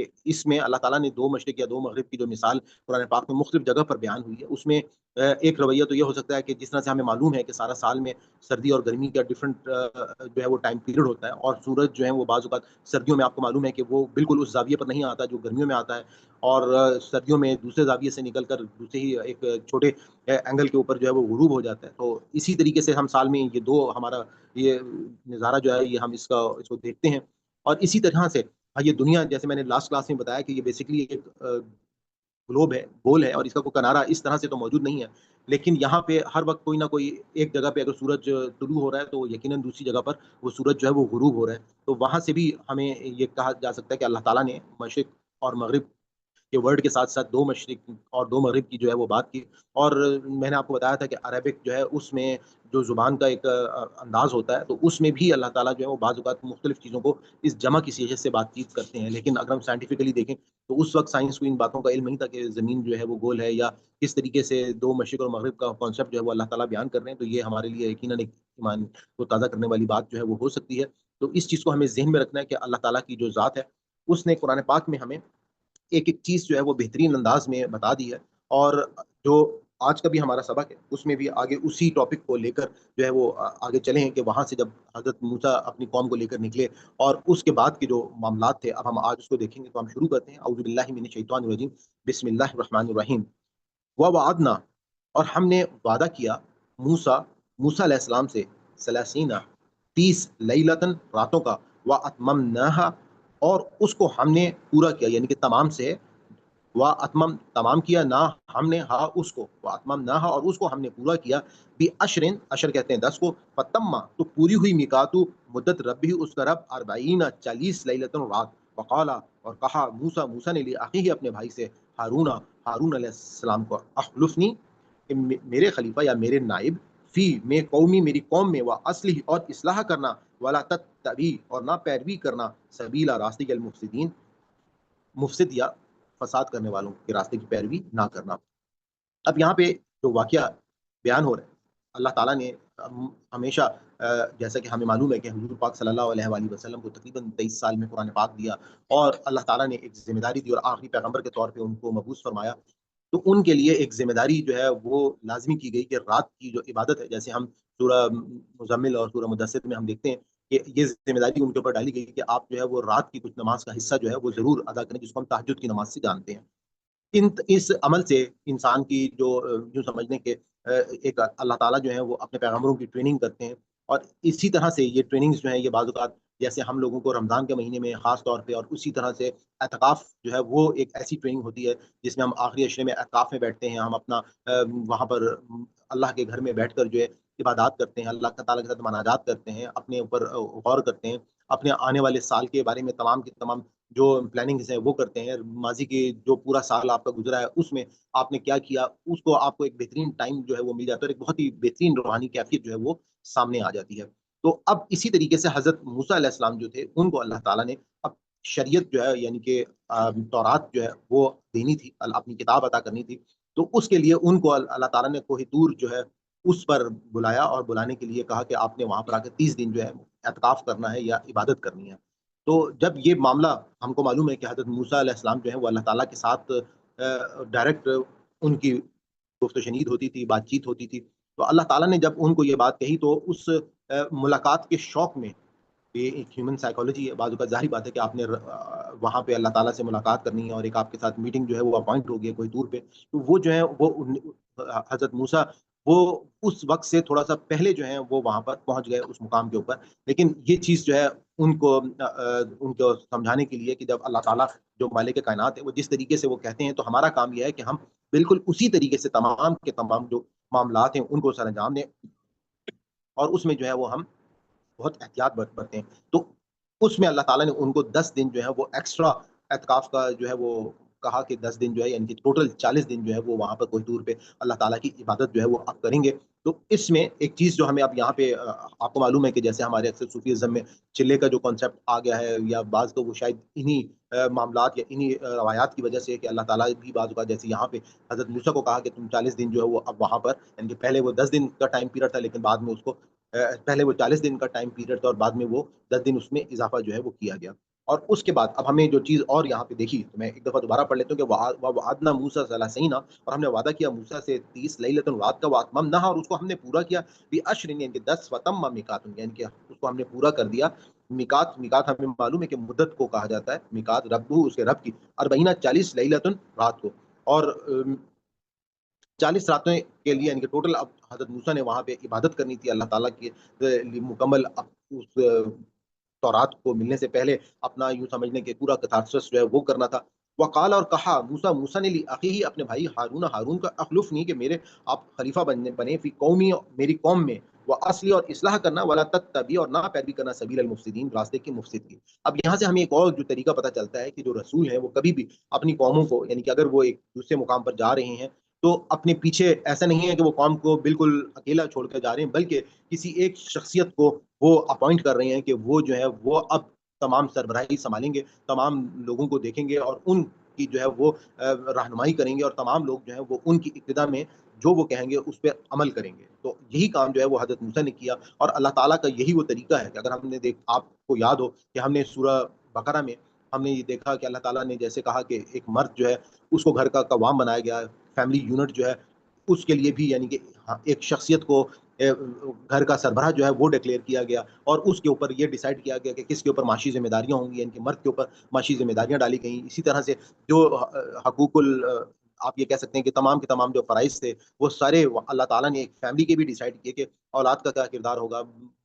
کہ اس میں اللہ تعالیٰ نے 2 مشرق یا 2 مغرب کی جو مثال قرآن پاک میں مختلف جگہ پر بیان ہوئی ہے، اس میں ایک رویہ تو یہ ہو سکتا ہے کہ جس طرح سے ہمیں معلوم ہے کہ سارا سال میں سردی اور گرمی کا ڈفرنٹ جو ہے وہ ٹائم پیریڈ ہوتا ہے، اور سورج جو ہے وہ بعض اوقات سردیوں میں آپ کو معلوم ہے کہ وہ بالکل اس زاویے پر نہیں آتا جو گرمیوں میں آتا ہے، اور سردیوں میں دوسرے زاویے سے نکل کر دوسرے ہی ایک چھوٹے اینگل کے اوپر جو ہے وہ غروب ہو جاتا ہے۔ تو اسی طریقے سے ہم سال میں یہ 2 ہمارا یہ نظارہ جو ہے یہ ہم اس کو دیکھتے ہیں، اور اسی طرح سے یہ دنیا جیسے میں نے لاسٹ کلاس میں بتایا کہ یہ بیسکلی ایک گلوب ہے، گول ہے، اور اس کا کوئی کنارہ اس طرح سے تو موجود نہیں ہے، لیکن یہاں پہ ہر وقت کوئی نہ کوئی ایک جگہ پہ اگر سورج طلوع ہو رہا ہے تو یقیناً دوسری جگہ پر وہ سورج جو ہے وہ غروب ہو رہا ہے، تو وہاں سے بھی ہمیں یہ کہا جا سکتا ہے کہ اللہ تعالیٰ نے مشرق اور مغرب کے ورڈ کے ساتھ ساتھ 2 مشرق اور 2 مغرب کی جو ہے وہ بات کی، اور میں نے آپ کو بتایا تھا کہ عربک جو ہے اس میں جو زبان کا ایک انداز ہوتا ہے، تو اس میں بھی اللہ تعالیٰ جو ہے وہ بعض اوقات مختلف چیزوں کو اس جمع کی صیغے سے بات چیت کرتے ہیں، لیکن اگر ہم سائنٹیفکلی دیکھیں تو اس وقت سائنس کو ان باتوں کا علم نہیں تھا کہ زمین جو ہے وہ گول ہے، یا کس طریقے سے 2 مشرق اور مغرب کا کانسیپٹ جو ہے وہ اللہ تعالیٰ بیان کر رہے ہیں، تو یہ ہمارے لیے یقیناً ایک ایمان کو تازہ کرنے والی بات جو ہے وہ ہو سکتی ہے۔ تو اس چیز کو ہمیں ذہن میں رکھنا ہے کہ اللہ تعالیٰ کی جو ذات ہے اس نے قرآن پاک میں ہمیں ایک ایک چیز جو ہے وہ بہترین انداز میں بتا دی ہے، اور جو آج کا بھی ہمارا سبق ہے اس میں بھی آگے اسی ٹاپک کو لے کر جو ہے وہ آگے چلے ہیں کہ وہاں سے جب حضرت موسیٰ اپنی قوم کو لے کر نکلے اور اس کے بعد کے جو معاملات تھے، اب ہم آج اس کو دیکھیں گے، تو ہم شروع کرتے ہیں اعوذ باللہ من الشیطان الرجیم، بسم اللہ الرحمن الرحیم۔ وَوَعَدْنَا، اور ہم نے وعدہ کیا، موسیٰ علیہ السلام سے، ثلاثین 30 لیلتن راتوں کا، وَأَتْمَمْنَاهَا، اور اس کو ہم نے پورا کیا یعنی کہ تمام سے، تمام کیا، نہ ہم نے ہا اس کو، اور اس کو ہم نے پورا کیا، بِعَشْرٍ، عشر کہتے ہیں 10 کو، فتما، تو پوری ہوئی، میقاتو، مدت ربی، اس کا رب، 40 لیلتن رات، وقالا، اور کہا، موسیٰ نے لأخیہ، اپنے بھائی سے، ہارون علیہ السلام کو، اخلفنی، کہ میرے خلیفہ یا میرے نائب، فی میں قومی، میری قوم میں، اصلح، اور اصلاح کرنا، ولا تتبع، اور نہ پیروی کرنا، سبیلا، راستے کے، المفسدین، مفسد یا فساد کرنے والوں کے راستے کی پیروی نہ کرنا۔ اب یہاں پہ جو واقعہ بیان ہو رہا ہے، اللہ تعالیٰ نے ہمیشہ جیسا کہ ہمیں معلوم ہے کہ حضور پاک صلی اللہ علیہ وآلہ وسلم کو تقریباً 23 سال میں قرآن پاک دیا، اور اللہ تعالیٰ نے ایک ذمہ داری دی اور آخری پیغمبر کے طور پہ ان کو مبعوث فرمایا، تو ان کے لیے ایک ذمہ داری جو ہے وہ لازمی کی گئی کہ رات کی جو عبادت ہے، جیسے ہم سورہ مزمل اور سورہ مدثر میں ہم دیکھتے ہیں کہ یہ ذمہ داری ان کے اوپر ڈالی گئی کہ آپ جو ہے وہ رات کی کچھ نماز کا حصہ جو ہے وہ ضرور ادا کریں، جس کو ہم تہجد کی نماز سے جانتے ہیں۔ اس عمل سے انسان کی جو یوں سمجھنے کے ایک اللہ تعالیٰ جو ہے وہ اپنے پیغمبروں کی ٹریننگ کرتے ہیں، اور اسی طرح سے یہ ٹریننگز جو ہیں یہ بعض اوقات جیسے ہم لوگوں کو رمضان کے مہینے میں خاص طور پہ، اور اسی طرح سے اعتکاف جو ہے وہ ایک ایسی ٹریننگ ہوتی ہے جس میں ہم آخری عشرے میں اعتکاف میں بیٹھتے ہیں، ہم اپنا وہاں پر اللہ کے گھر میں بیٹھ کر جو ہے عبادات کرتے ہیں، اللہ تعالیٰ کے ساتھ مناجات کرتے ہیں، اپنے اوپر غور کرتے ہیں، اپنے آنے والے سال کے بارے میں تمام کے تمام جو پلاننگز ہیں وہ کرتے ہیں، ماضی کے جو پورا سال آپ کا گزرا ہے اس میں آپ نے کیا کیا، اس کو آپ کو ایک بہترین ٹائم جو ہے وہ مل جاتا ہے، اور ایک بہت ہی بہترین روحانی کیفیت جو ہے وہ سامنے آ جاتی ہے۔ تو اب اسی طریقے سے حضرت موسیٰ علیہ السلام جو تھے ان کو اللہ تعالیٰ نے اب شریعت جو ہے یعنی کہ تورات جو ہے وہ دینی تھی، اپنی کتاب عطا کرنی تھی، تو اس کے لیے ان کو اللہ تعالیٰ نے کوہ طور جو ہے اس پر بلایا، اور بلانے کے لیے کہا کہ آپ نے وہاں پر آ کے 30 دن جو ہے اعتکاف کرنا ہے یا عبادت کرنی ہے۔ تو جب یہ معاملہ ہم کو معلوم ہے کہ حضرت موسیٰ علیہ السلام جو ہے وہ اللہ تعالیٰ کے ساتھ ڈائریکٹ ان کی گفت و شنید ہوتی تھی، بات چیت ہوتی تھی، تو اللہ تعالیٰ نے جب ان کو یہ بات کہی تو اس ملاقات کے شوق میں، یہ ایک ہیومن سائیکالوجی ہے، بعض اوقات ظاہری بات ہے کہ آپ نے وہاں پہ اللہ تعالیٰ سے ملاقات کرنی ہے اور ایک آپ کے ساتھ میٹنگ جو ہے وہ اپوائنٹ ہو گئی ہے کوئی طور پہ، تو وہ جو ہے وہ حضرت موسیٰ وہ اس وقت سے تھوڑا سا پہلے جو ہے وہ وہاں پر پہنچ گئے اس مقام کے اوپر، لیکن یہ چیز جو ہے ان کو سمجھانے کے لیے کہ جب اللہ تعالیٰ جو مالک کائنات ہے وہ جس طریقے سے وہ کہتے ہیں، تو ہمارا کام یہ ہے کہ ہم بالکل اسی طریقے سے تمام کے تمام جو معاملات ہیں ان کو سر انجام دیں، اور اس میں جو ہے وہ ہم بہت احتیاط برتتے ہیں۔ تو اس میں اللہ تعالیٰ نے ان کو 10 دن جو ہے وہ ایکسٹرا اعتکاف کا جو ہے وہ کہا کہ 10 دن جو ہے یعنی کہ ٹوٹل 40 دن جو ہے وہ وہاں پر کوئی طور پہ اللہ تعالیٰ کی عبادت جو ہے وہ آپ کریں گے۔ تو اس میں ایک چیز جو ہمیں اب یہاں پہ آپ کو معلوم ہے کہ جیسے ہمارے اکثر صوفیزم میں چلے کا جو کانسیپٹ آ گیا ہے، یا بعض تو وہ شاید انہی معاملات یا انہی روایات کی وجہ سے کہ اللہ تعالیٰ بھی بعض اوقات جیسے یہاں پہ حضرت موسیٰ کو کہا کہ تم 40 دن جو ہے وہ اب وہاں پر، یعنی کہ پہلے وہ 10 دن کا ٹائم پیریڈ تھا لیکن بعد میں اس کو پہلے وہ 40 دن کا ٹائم پیریڈ تھا اور بعد میں وہ 10 دن اس میں اضافہ جو ہے وہ کیا گیا۔ اور اس کے بعد اب ہمیں جو چیز اور یہاں پہ دیکھی تو میں ایک دفعہ دوبارہ پڑھ لیتا ہوں کہ وعدنا موسیٰ ثلاثین، اور ہم نے وعدہ کیا موسیٰ سے 30 لیلۃ رات کا، واتممناها، اور اس کو ہم نے پورا کیا بعشر، یعنی کہ 10، وتم میقات، یعنی کہ اس کو ہم نے پورا کر دیا۔ میقات ہمیں معلوم ہے کہ مدت کو کہا جاتا ہے، میقات رب اس کے رب کی 40، 40 لیلۃ رات کو، اور 40 راتوں کے لیے، یعنی کہ ٹوٹل اب حضرت موسیٰ نے وہاں پہ عبادت کرنی تھی اللہ تعالیٰ کی مکمل اس تورات کو ملنے سے پہلے اپنا یوں سمجھنے کہ پورا کتھارسس جو ہے وہ کرنا تھا۔ وقال، اور کہا موسیٰ نے لی اخیہ، اپنے بھائی ہارون کا، اخلف نہیں کہ میرے آپ خلیفہ بنے فی قومی، میری قوم میں، وہ اصلی اور اصلاح کرنا، ولا تتبع، اور نہ پیروی کرنا، سبیل المفسدین، راستے کے مفسد کی۔ اب یہاں سے ہمیں ایک اور جو طریقہ پتہ چلتا ہے کہ جو رسول ہیں وہ کبھی بھی اپنی قوموں کو، یعنی کہ اگر وہ ایک دوسرے مقام پر جا رہے ہیں تو اپنے پیچھے ایسا نہیں ہے کہ وہ قوم کو بالکل اکیلا چھوڑ کر جا رہے ہیں، بلکہ کسی ایک شخصیت کو وہ اپوائنٹ کر رہے ہیں کہ وہ جو ہے وہ اب تمام سربراہی سنبھالیں گے، تمام لوگوں کو دیکھیں گے اور ان کی جو ہے وہ رہنمائی کریں گے، اور تمام لوگ جو ہیں وہ ان کی ابتدا میں جو وہ کہیں گے اس پہ عمل کریں گے۔ تو یہی کام جو ہے وہ حضرت موسیٰ نے کیا، اور اللہ تعالیٰ کا یہی وہ طریقہ ہے کہ اگر ہم نے آپ کو یاد ہو کہ ہم نے سورہ بقرہ میں ہم نے یہ دیکھا کہ اللہ تعالیٰ نے جیسے کہا کہ ایک مرد جو ہے اس کو گھر کا قوام بنایا گیا، فیملی یونٹ جو ہے اس کے لیے بھی، یعنی کہ ایک شخصیت کو گھر کا سربراہ جو ہے وہ ڈکلیئر کیا گیا، اور اس کے اوپر یہ ڈیسائیڈ کیا گیا کہ کس کے اوپر معاشی ذمہ داریاں ہوں گی، یعنی کہ مرد کے اوپر معاشی ذمہ داریاں ڈالی گئیں۔ اسی طرح سے جو حقوق آپ یہ کہہ سکتے ہیں کہ تمام کے تمام جو فرائض تھے وہ سارے اللہ تعالیٰ نے ایک فیملی کے بھی ڈیسائیڈ کیے کہ اولاد کا کیا کردار ہوگا،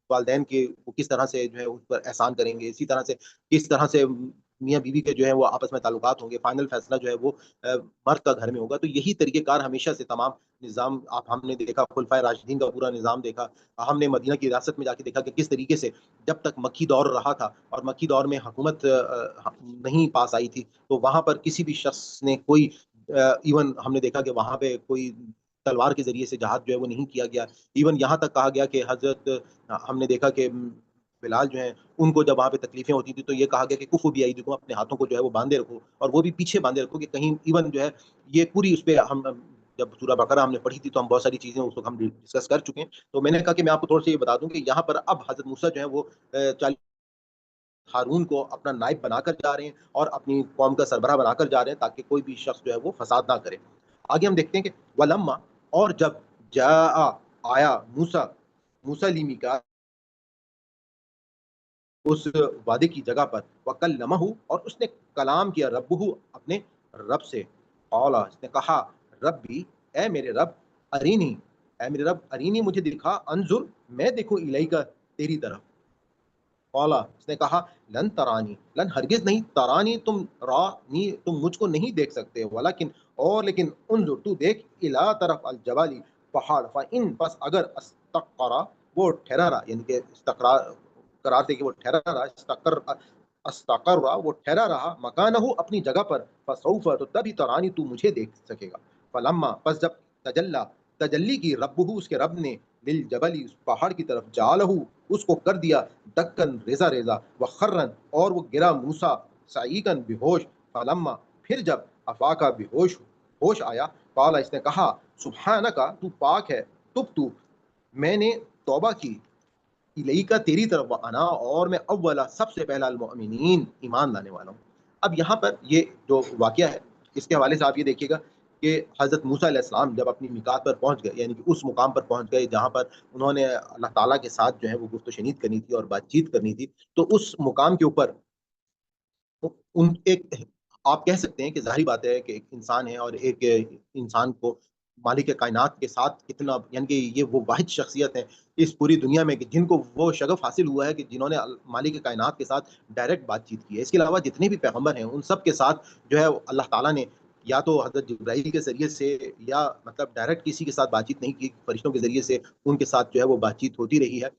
والدین کے وہ کس طرح سے جو ہے اس پر احسان کریں گے، اسی طرح سے کس طرح سے میاں بیوی کے جو ہے وہ آپس میں تعلقات ہوں گے، فائنل فیصلہ جو ہے وہ مرد کا گھر میں ہوگا۔ تو یہی طریقہ کار ہمیشہ سے تمام نظام آپ ہم نے دیکھا، خلفائے راشدین کا پورا نظام دیکھا، ہم نے مدینہ کی ریاست میں جا کے دیکھا کہ کس طریقے سے جب تک مکی دور رہا تھا اور مکی دور میں حکومت نہیں پاس آئی تھی تو وہاں پر کسی بھی شخص نے کوئی ایون ہم نے دیکھا کہ وہاں پہ کوئی تلوار کے ذریعے سے جہاد جو ہے وہ نہیں کیا گیا، ایون یہاں تک کہا گیا کہ حضرت ہم نے دیکھا کہ بلال جو ہیں ان کو جب وہاں پہ تکلیفیں ہوتی تھی تو یہ کہا گیا کہ کفو بھی آئی دیکھو، اپنے ہاتھوں کو جو ہے وہ باندھے رکھو، اور وہ بھی پیچھے باندھے رکھو کہ کہیں ایون جو ہے یہ پوری اس پہ ہم جب سورہ بقرہ ہم نے پڑھی تھی تو ہم بہت ساری چیزیں اس وقت ہم ڈسکس کر چکے ہیں۔ تو میں نے کہا کہ میں آپ کو تھوڑا سا یہ بتا دوں کہ یہاں پر اب حضرت موسیٰ جو ہے وہ 40 ہارون کو اپنا نائب بنا کر جا رہے ہیں اور اپنی قوم کا سربراہ بنا کر جا رہے ہیں تاکہ کوئی بھی شخص جو ہے وہ فساد نہ کرے۔ آگے ہم دیکھتے ہیں کہ ولما، اور جب جاء آیا موسیٰ لیمیکا اس وعدے کی جگہ پر، وکلمہ، اور اس نے کلام کیا، ربہ، اپنے رب سے، قال، اس نے کہا، رب بھی، اے میرے رب، ارینی، اے میرے رب ارینی، مجھے دکھا، انظر، میں دیکھوں، الیکا، تیری طرف، قال، اس نے کہا، لن ترانی، لن ہرگز نہیں، ترانی، تم رانی، تم مجھ کو نہیں دیکھ سکتے، ولیکن، اور لیکن، انظر، تو دیکھ، الی، طرف، الجبال، پہاڑ، فإن، پس اگر، استقرا، وہ ٹھہرا رہا، یعنی کہ استقرار قرار سے کہ وہ ٹھہرا رہا، استقر رہا، وہ ٹھہرا رہا، مکانہ، اپنی جگہ پر، فسوف، تو تبھی ترانی، تو مجھے دیکھ سکے گا، فلما، پس جب تجلی کی، ربہ، اس کے رب نے، للجبل، اس پہاڑ کی طرف، جعلہ، اس کو کر دیا، دکن، ریزا ریزا، وخرن، اور وہ گرا، موسیٰ، صعیقاً، بے ہوش، فلما، پھر جب، افاقہ، بے ہوش آیا، قال، اس نے کہا، سبحانکا، تو پاک ہے، تبتو، میں نے توبہ کی، الیکا، تیری طرف، وانا، اور میں، اولا، سب سے پہلا، المؤمنین، ایمان لانے والا ہوں۔ اب یہاں پر یہ جو واقعہ ہے اس کے حوالے سے آپ یہ دیکھیے گا کہ حضرت موسیٰ علیہ السلام جب اپنی میقات پر پہنچ گئے، یعنی کہ اس مقام پر پہنچ گئے جہاں پر انہوں نے اللہ تعالیٰ کے ساتھ جو ہے وہ گفت و شنید کرنی تھی اور بات چیت کرنی تھی، تو اس مقام کے اوپر ان ایک آپ کہہ سکتے ہیں کہ ظاہری بات ہے کہ ایک انسان ہے اور ایک انسان کو مالک کائنات کے ساتھ کتنا، یعنی کہ یہ وہ واحد شخصیت ہے اس پوری دنیا میں کہ جن کو وہ شغف حاصل ہوا ہے کہ جنہوں نے مالک کائنات کے ساتھ ڈائریکٹ بات چیت کی ہے۔ اس کے علاوہ جتنے بھی پیغمبر ہیں ان سب کے ساتھ جو ہے اللہ تعالیٰ نے یا تو حضرت جبرائیل کے ذریعے سے یا مطلب ڈائریکٹ کسی کے ساتھ بات چیت نہیں کی، فرشتوں کے ذریعے سے ان کے ساتھ جو ہے وہ بات چیت ہوتی رہی ہے۔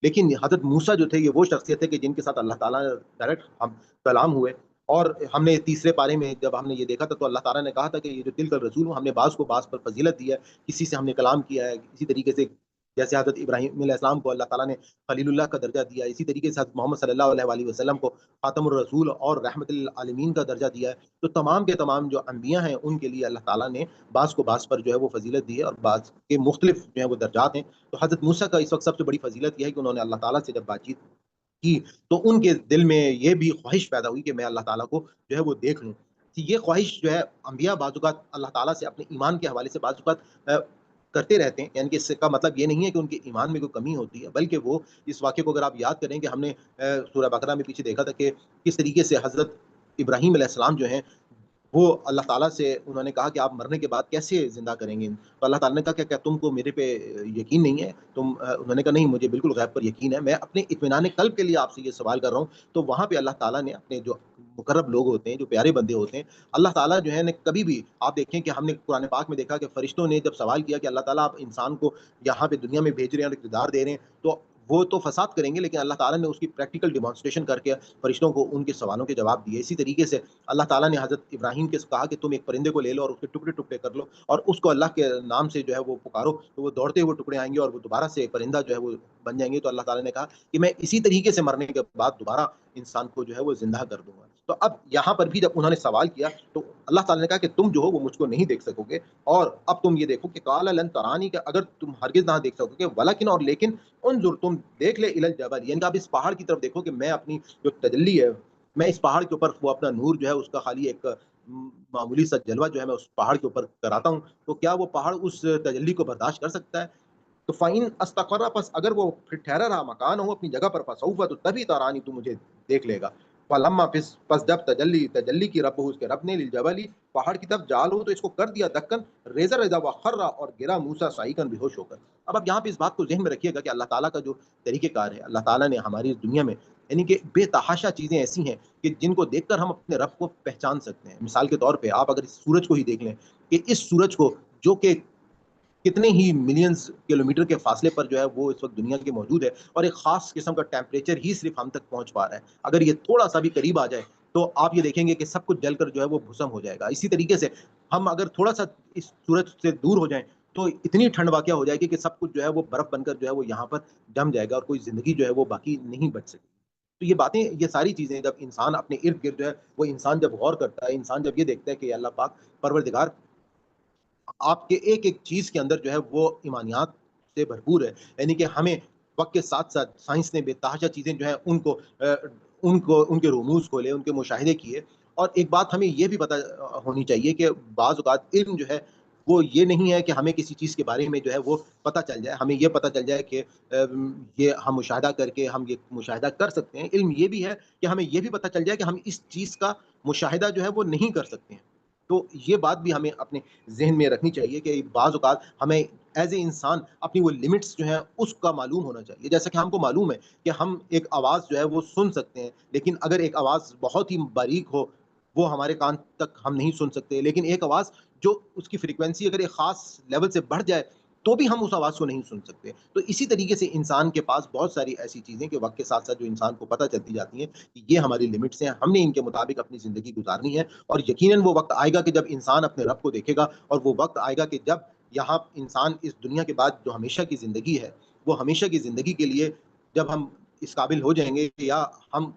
لیکن حضرت موسیٰ جو تھے یہ وہ شخصیت ہے کہ جن کے ساتھ اللہ تعالیٰ ڈائریکٹ ہم کلام ہوئے، اور ہم نے تیسرے پارے میں جب ہم نے یہ دیکھا تھا تو اللہ تعالیٰ نے کہا تھا کہ یہ جو تلک الرسول ہوں، ہم نے بعض کو بعض پر فضیلت دی ہے، کسی سے ہم نے کلام کیا ہے، اسی طریقے سے جیسے حضرت ابراہیم علیہ السلام کو اللہ تعالیٰ نے خلیل اللہ کا درجہ دیا، اسی طریقے سے حضرت محمد صلی اللہ علیہ وآلہ وسلم کو خاتم الرسول اور رحمت للعالمین کا درجہ دیا ہے۔ تو تمام کے تمام جو انبیاء ہیں ان کے لیے اللہ تعالیٰ نے بعض کو بعض پر جو ہے وہ فضیلت دی ہے اور بعض کے مختلف جو ہے وہ درجات ہیں۔ تو حضرت موسیٰ کا اس وقت سب سے بڑی فضیلت یہ ہے کہ انہوں نے اللہ تعالیٰ سے جب بات چیت کی تو ان کے دل میں یہ بھی خواہش پیدا ہوئی کہ میں اللہ تعالیٰ کو جو ہے وہ دیکھ لوں. یہ خواہش جو ہے انبیاء بعض اوقات اللہ تعالیٰ سے اپنے ایمان کے حوالے سے بعض اوقات کرتے رہتے ہیں. یعنی کہ اس کا مطلب یہ نہیں ہے کہ ان کے ایمان میں کوئی کمی ہوتی ہے، بلکہ وہ اس واقعے کو اگر آپ یاد کریں کہ ہم نے سورہ بقرہ میں پیچھے دیکھا تھا کہ کس طریقے سے حضرت ابراہیم علیہ السلام جو ہیں وہ اللہ تعالیٰ سے انہوں نے کہا کہ آپ مرنے کے بعد کیسے زندہ کریں گے. تو اللہ تعالیٰ نے کہا کہ کیا تم کو میرے پہ یقین نہیں ہے؟ انہوں نے کہا نہیں، مجھے بالکل غیب پر یقین ہے، میں اپنے اطمینان قلب کے لیے آپ سے یہ سوال کر رہا ہوں. تو وہاں پہ اللہ تعالیٰ نے اپنے جو مقرب لوگ ہوتے ہیں، جو پیارے بندے ہوتے ہیں، اللہ تعالیٰ جو ہے نے کبھی بھی آپ دیکھیں کہ ہم نے قرآن پاک میں دیکھا کہ فرشتوں نے جب سوال کیا کہ اللہ تعالیٰ آپ انسان کو یہاں پہ دنیا میں بھیج رہے ہیں اور اقتدار دے رہے ہیں، تو وہ تو فساد کریں گے، لیکن اللہ تعالیٰ نے اس کی پریکٹیکل ڈیمانسٹریشن کر کے فرشتوں کو ان کے سوالوں کے جواب دیے. اسی طریقے سے اللہ تعالیٰ نے حضرت ابراہیم کے کہا کہ تم ایک پرندے کو لے لو اور اس کے ٹکڑے ٹکڑے کر لو اور اس کو اللہ کے نام سے جو ہے وہ پکارو، تو وہ دوڑتے ہوئے ٹکڑے آئیں گے اور وہ دوبارہ سے پرندہ جو ہے وہ بن جائیں گے. تو اللہ تعالیٰ نے کہا کہ میں اسی طریقے سے مرنے کے بعد دوبارہ انسان کو جو ہے وہ زندہ کر دوں گا. تو اب یہاں پر بھی جب انہوں نے سوال کیا تو اللہ تعالیٰ نے کہا کہ تم جو ہو وہ مجھ کو نہیں دیکھ سکو گے، اور اب تم یہ دیکھو کہ قال لن ترانی، کہ اگر تم ہرگز نہ دیکھ سکو گے، ولکن اور لیکن انظر، تم دیکھ لے الی الجبل، یعنی کہ آپ اس پہاڑ کی طرف دیکھو کہ میں اپنی جو تجلی ہے، میں اس پہاڑ کے اوپر وہ اپنا نور جو ہے اس کا خالی ایک معمولی سا جلوہ جو ہے میں اس پہاڑ کے اوپر کراتا ہوں، تو کیا وہ پہاڑ اس تجلی کو برداشت کر سکتا ہے؟ تو فَإِنْ اسْتَقَرَّ، پس اگر وہ پھر ٹھہرا رہا مکان ہو اپنی جگہ پر، فَسَوْفَ، تو تبھی ترانی، تو مجھے دیکھ لے گا. فَلَمَّا، پس جب تجلی کی رب، اس کے رب نے للجبل، پہاڑ کی طرف جال ہو تو اس کو کر دیا دکن ریزہ ریزہ، وخر، اور گرا موسیٰ صعیقاً، بے ہوش ہو کر. اب آپ یہاں پہ اس بات کو ذہن میں رکھیے گا کہ اللہ تعالیٰ کا جو طریقہ کار ہے، اللہ تعالیٰ نے ہماری اس دنیا میں یعنی کہ بے تحاشا چیزیں ایسی ہیں کہ جن کو دیکھ کر ہم اپنے رب کو پہچان سکتے ہیں. مثال کے طور پہ آپ اگر اس سورج کو ہی دیکھ لیں کہ اس سورج کو جو کہ کتنے ہی ملینز کلومیٹر کے فاصلے پر جو ہے وہ اس وقت دنیا کے موجود ہے، اور ایک خاص قسم کا ٹیمپریچر ہی صرف ہم تک پہنچ پا رہا ہے. اگر یہ تھوڑا سا بھی قریب آ جائے تو آپ یہ دیکھیں گے کہ سب کچھ جل کر جو ہے وہ بھسم ہو جائے گا. اسی طریقے سے ہم اگر تھوڑا سا اس سورج سے دور ہو جائیں تو اتنی ٹھنڈ واقع ہو جائے گی کہ سب کچھ جو ہے وہ برف بن کر جو ہے وہ یہاں پر جم جائے گا اور کوئی زندگی جو ہے وہ باقی نہیں بچ سکتی. تو یہ باتیں، یہ ساری چیزیں جب انسان اپنے ارد گرد جو ہے وہ انسان جب غور کرتا ہے، انسان جب یہ دیکھتا ہے کہ اللہ پاک پروردگار آپ کے ایک ایک چیز کے اندر جو ہے وہ ایمانیات سے بھرپور ہے. یعنی کہ ہمیں وقت کے ساتھ ساتھ سائنس نے بے تحاشا چیزیں جو ہیں ان کے رموز کھولے، ان کے مشاہدے کیے. اور ایک بات ہمیں یہ بھی پتہ ہونی چاہیے کہ بعض اوقات علم جو ہے وہ یہ نہیں ہے کہ ہمیں کسی چیز کے بارے میں جو ہے وہ پتہ چل جائے، ہمیں یہ پتہ چل جائے کہ یہ ہم مشاہدہ کر کے ہم یہ مشاہدہ کر سکتے ہیں. علم یہ بھی ہے کہ ہمیں یہ بھی پتہ چل جائے کہ ہم اس چیز کا مشاہدہ جو ہے وہ نہیں کر سکتے ہیں. تو یہ بات بھی ہمیں اپنے ذہن میں رکھنی چاہیے کہ بعض اوقات ہمیں ایز اے انسان اپنی وہ لمٹس جو ہیں اس کا معلوم ہونا چاہیے. جیسا کہ ہم کو معلوم ہے کہ ہم ایک آواز جو ہے وہ سن سکتے ہیں، لیکن اگر ایک آواز بہت ہی باریک ہو وہ ہمارے کان تک ہم نہیں سن سکتے. لیکن ایک آواز جو اس کی فریکوینسی اگر ایک خاص لیول سے بڑھ جائے تو بھی ہم اس آواز کو نہیں سن سکتے. تو اسی طریقے سے انسان کے پاس بہت ساری ایسی چیزیں کہ وقت کے ساتھ ساتھ جو انسان کو پتہ چلتی جاتی ہیں کہ یہ ہماری لمٹس ہیں، ہم نے ان کے مطابق اپنی زندگی گزارنی ہے. اور یقیناً وہ وقت آئے گا کہ جب انسان اپنے رب کو دیکھے گا، اور وہ وقت آئے گا کہ جب یہاں انسان اس دنیا کے بعد جو ہمیشہ کی زندگی ہے، وہ ہمیشہ کی زندگی کے لیے جب ہم اس قابل ہو جائیں گے یا ہم